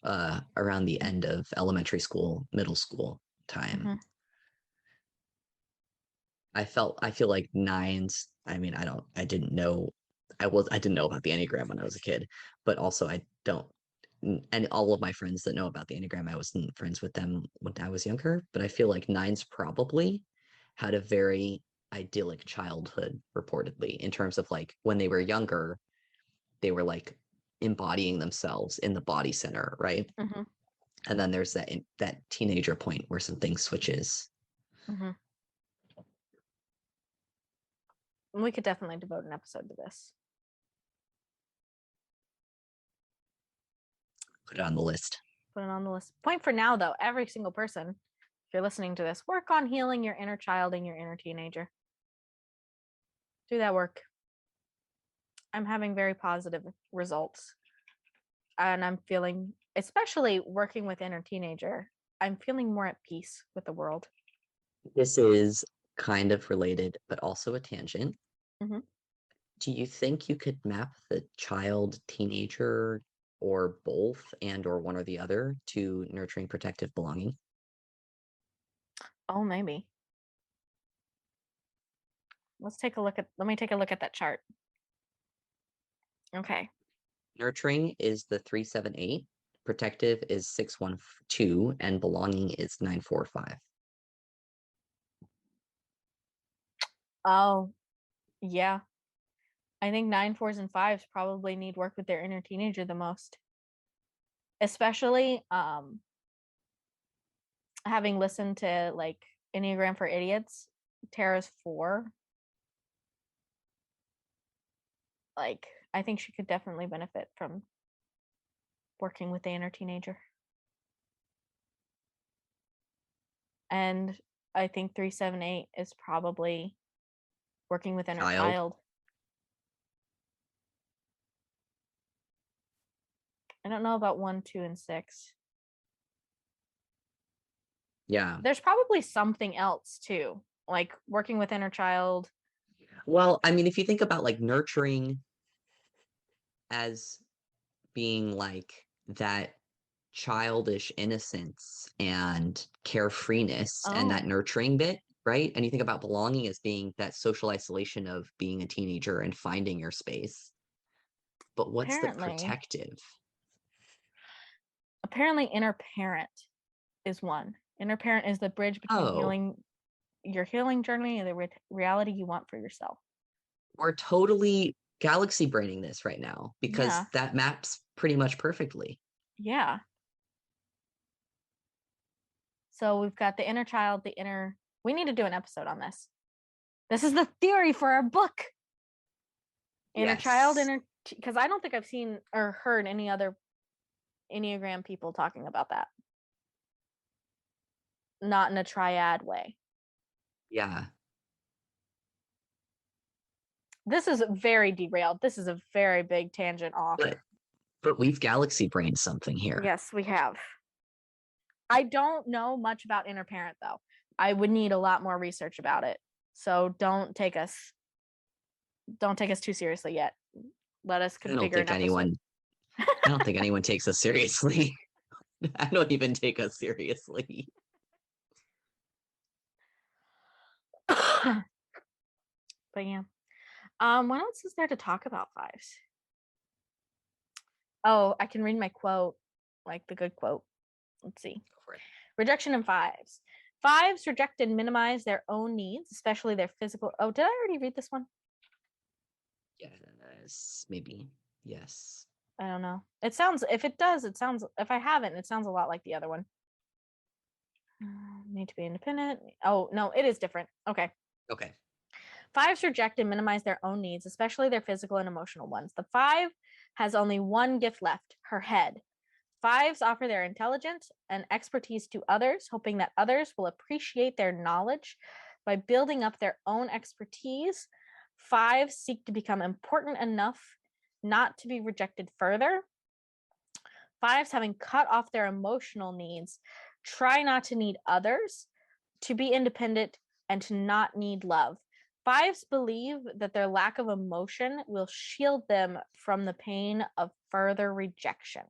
around the end of elementary school, middle school time. Mhm. I feel like nines, I mean, I didn't know, I didn't know about the Enneagram when I was a kid, but also I don't, and all of my friends that know about the Enneagram, I wasn't friends with them when I was younger, but I feel like nines probably had a very idyllic childhood, reportedly, in terms of like when they were younger, they were like embodying themselves in the body center, right? Mhm. And then there's that teenager point where something switches. Mhm. We could definitely devote an episode to this. Put it on the list. Put it on the list. Point for now though, every single person, if you're listening to this, work on healing your inner child and your inner teenager. Do that work. I'm having very positive results. And I'm feeling, especially working with inner teenager, I'm feeling more at peace with the world. This is kind of related, but also a tangent. Mhm. Do you think you could map the child, teenager, or both, and or one or the other to nurturing, protective, belonging? Oh, maybe. Let me take a look at that chart. Okay. Nurturing is the 378, protective is 612, and belonging is 945. Oh, yeah. I think nine, fours, and fives probably need work with their inner teenager the most. Especially having listened to like Enneagram for Idiots, Tara's 4. Like, I think she could definitely benefit from working with the inner teenager. And I think 378 is probably working with inner Child. child. I don't know about 1, 2, and 6. Yeah. There's probably something else too, like working with inner child. Well, I mean, if you think about like nurturing as being like that childish innocence and carefreeness and that Oh, nurturing bit, right? And you think about belonging as being that social isolation of being a teenager and finding your space. But what's the apparently. protective? Apparently, inner parent is one. Inner parent is the bridge between your healing journey and the reality you want for yourself. We're totally galaxy braining this right now because that maps pretty much perfectly. Yeah. So we've got the inner child, we need to do an episode on this. This is the theory for our book. Inner child, because I don't think I've seen or heard any other Enneagram people talking about that. Not in a triad way. Yeah. This is very derailed. This is a very big tangent off. But we've galaxy brained something here. Yes, we have. I don't know much about inner parent, though. I would need a lot more research about it. So don't take us too seriously yet. Let us configure I don't think anyone takes us seriously. I don't even take us seriously. But yeah. What else is there to talk about fives? Oh, I can read my quote, like the good quote. Let's see. Go for it. Rejection in fives. Fives reject and minimize their own needs, especially their physical. Oh, did I already read this one? Yes, maybe. Yes. I don't know. If I haven't, it sounds a lot like the other one. Need to be independent. Oh, no, it is different. Okay. Fives reject and minimize their own needs, especially their physical and emotional ones. The five has only one gift left, her head. Fives offer their intelligence and expertise to others, hoping that others will appreciate their knowledge. By building up their own expertise, fives seek to become important enough not to be rejected further. Fives, having cut off their emotional needs, try not to need others, to be independent, and to not need love. Fives believe that their lack of emotion will shield them from the pain of further rejection.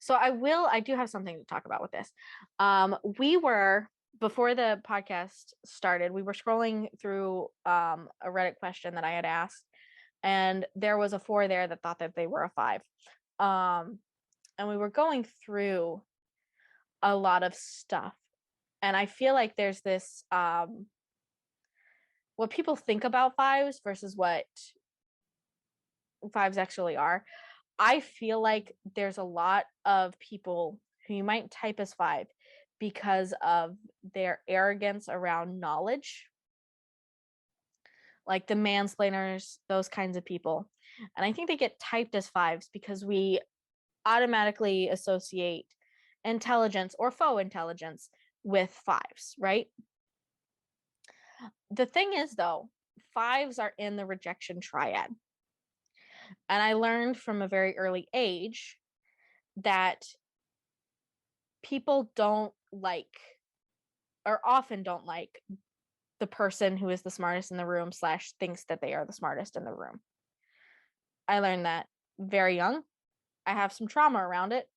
So I do have something to talk about with this. Before the podcast started, we were scrolling through a Reddit question that I had asked, and there was a 4 there that thought that they were a 5. And we were going through a lot of stuff. And I feel like there's this what people think about fives versus what fives actually are. I feel like there's a lot of people who you might type as 5 because of their arrogance around knowledge, like the mansplainers, those kinds of people. And I think they get typed as 5s because we automatically associate intelligence or faux intelligence with 5s, right? The thing is, though, 5s are in the rejection triad. And I learned from a very early age that people don't like, or often don't like, the person who is the smartest in the room / thinks that they are the smartest in the room. I learned that very young. I have some trauma around it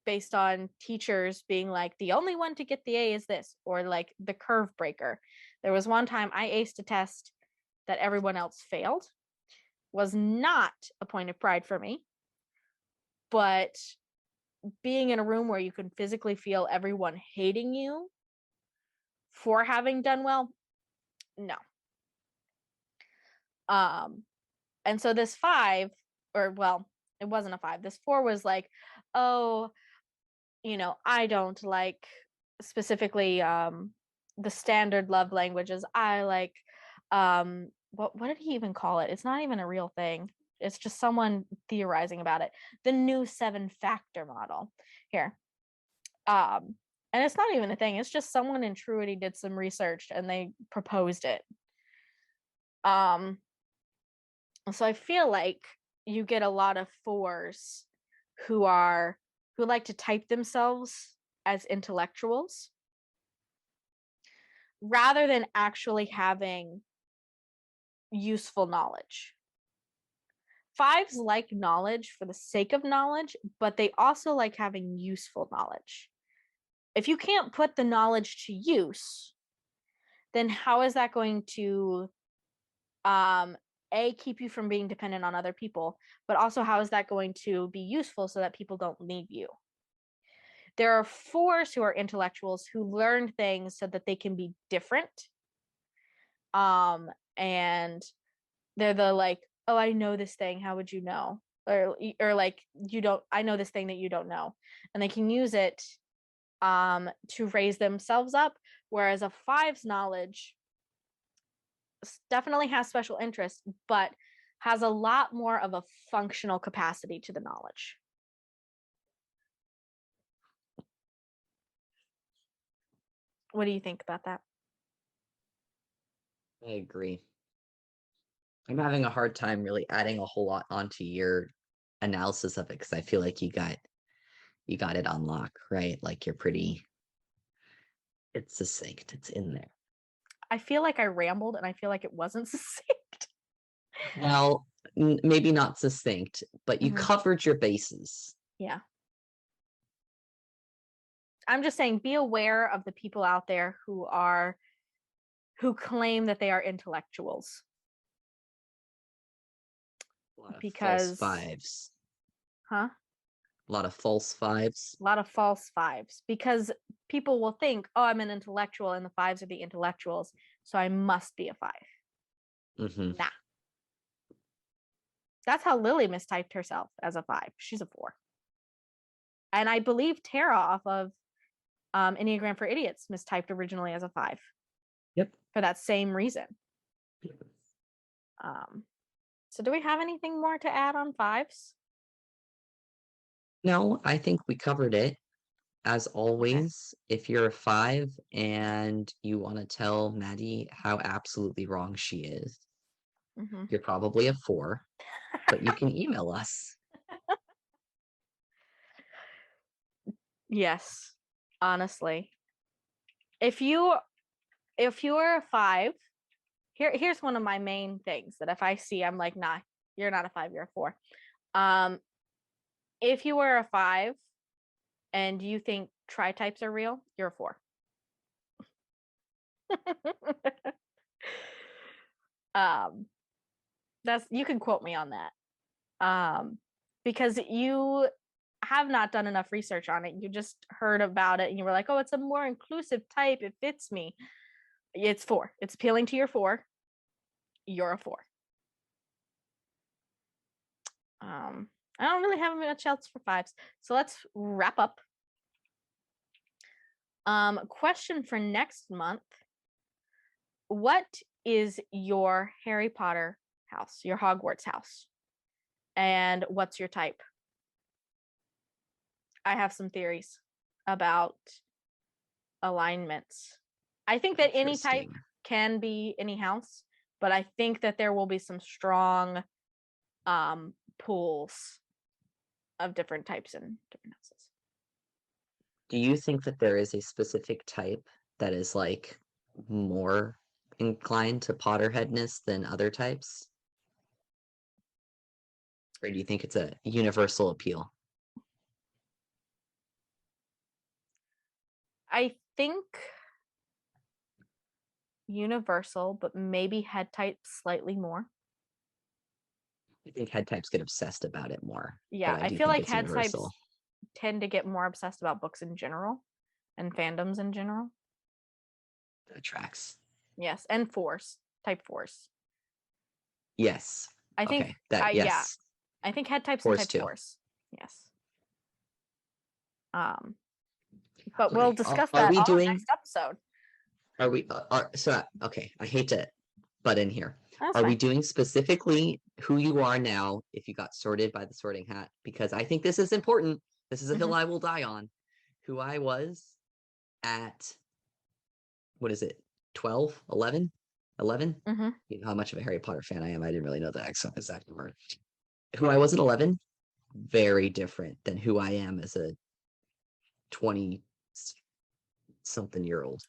based on teachers being like, the only one to get the A is this, or like the curve breaker. There was one time I aced a test that everyone else failed. Was not a point of pride for me, but being in a room where you can physically feel everyone hating you for having done well, no. And so this 5, or well, it wasn't a 5. This 4 was like, oh, I don't like specifically the standard love languages. I like what did he even call it? It's not even a real thing. It's just someone theorizing about it. The new 7-factor model here. And it's not even a thing. It's just someone in Truity did some research and they proposed it. So I feel like you get a lot of 4s who like to type themselves as intellectuals rather than actually having useful knowledge. 5s like knowledge for the sake of knowledge, but they also like having useful knowledge. If you can't put the knowledge to use, then how is that going to keep you from being dependent on other people, but also how is that going to be useful so that people don't leave you? There are 4s who are intellectuals who learn things so that they can be different. And they're the like, oh, I know this thing, how would you know? Or like, you don't, I know this thing that you don't know. And they can use it to raise themselves up, whereas a 5's knowledge definitely has special interest, but has a lot more of a functional capacity to the knowledge. What do you think about that? I agree. I'm having a hard time really adding a whole lot onto your analysis of it because I feel like you got it on lock, right? Like you're pretty. It's succinct. It's in there. I feel like I rambled and I feel like it wasn't succinct. Well, maybe not succinct, but you covered your bases. Yeah. I'm just saying, be aware of the people out there who claim that they are intellectuals. A lot of Because false 5s. Huh? A lot of false 5s. A lot of false 5s. Because people will think, oh, I'm an intellectual and the 5s are the intellectuals, so I must be a 5. Nah. That's how Lily mistyped herself as a 5. She's a 4. And I believe Tara off of Enneagram for Idiots mistyped originally as a 5. Yep. For that same reason. So do we have anything more to add on 5s? No, I think we covered it. As always, if you're a 5 and you want to tell Maddie how absolutely wrong she is, you're probably a 4, but you can email us. Yes, honestly. If you are a 5, here's one of my main things that if I see, I'm like, nah, you're not a 5, you're a 4. If you are a 5 and you think tri-types are real, you're a 4. That's, you can quote me on that. Because you have not done enough research on it. You just heard about it and you were like, oh, it's a more inclusive type, it fits me. It's 4. It's appealing to your 4. You're a 4. I don't really have much else for 5s, so let's wrap up. Question for next month: what is your Harry Potter house, your Hogwarts house, and what's your type? I have some theories about alignments. I think that any type can be any house, but I think that there will be some strong pools of different types and different houses. Do you think that there is a specific type that is like more inclined to Potterheadness than other types? Or do you think it's a universal appeal? I think universal, but maybe head type slightly more. I think head types get obsessed about it more. Yeah, I feel like it's head universal. types tend to get more obsessed about books in general and fandoms in general. That tracks. Yes, and 4s, type 4s. Yes. I think okay. That yes. Yeah. I think head types 4s and type too. 4s. Yes. But we'll discuss that all next episode. Are we okay, I hate to butt in here. That's Are fine. we doing specifically who you are now if you got sorted by the sorting hat? Because I think this is important. This is a hill I will die on. Who I was at, what is it, 12, 11? 11? You know how much of a Harry Potter fan I am. I didn't really know the exact number. Who I was at 11, very different than who I am as a 20-something-year-old.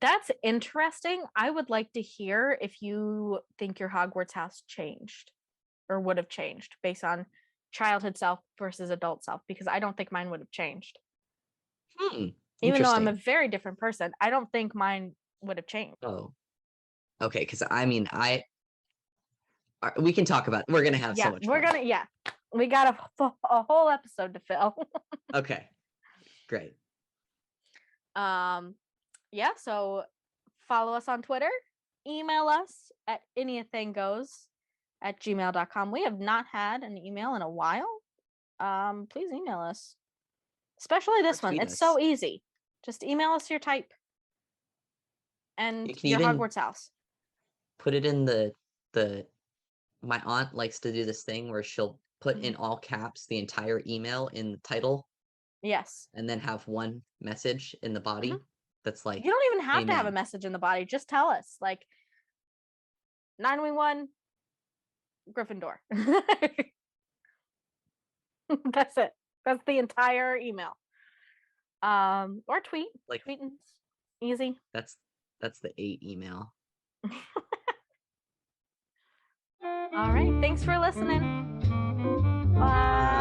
That's interesting. I would like to hear if you think your Hogwarts house changed or would have changed based on childhood self versus adult self, because I don't think mine would have changed. Even though I'm a very different person, I don't think mine would have changed. Oh, okay. Because I mean, I We can talk about. We're gonna have so much. We're fun. gonna. Yeah, we got a whole episode to fill. Okay, great. Yeah. So follow us on Twitter. Email us at EnneathingGoes@gmail.com. We have not had an email in a while. Please email us, especially this one. It's so easy. Just email us your type and your Hogwarts house. Put it in the. My aunt likes to do this thing where she'll put in all caps the entire email in the title. Yes. And then have one message in the body that's like. You don't even have to have a message in the body. Just tell us, like, 911 Gryffindor. That's it. That's the entire email. Or tweet. Like tweeting's easy. That's the 8 email. All right. Thanks for listening. Bye.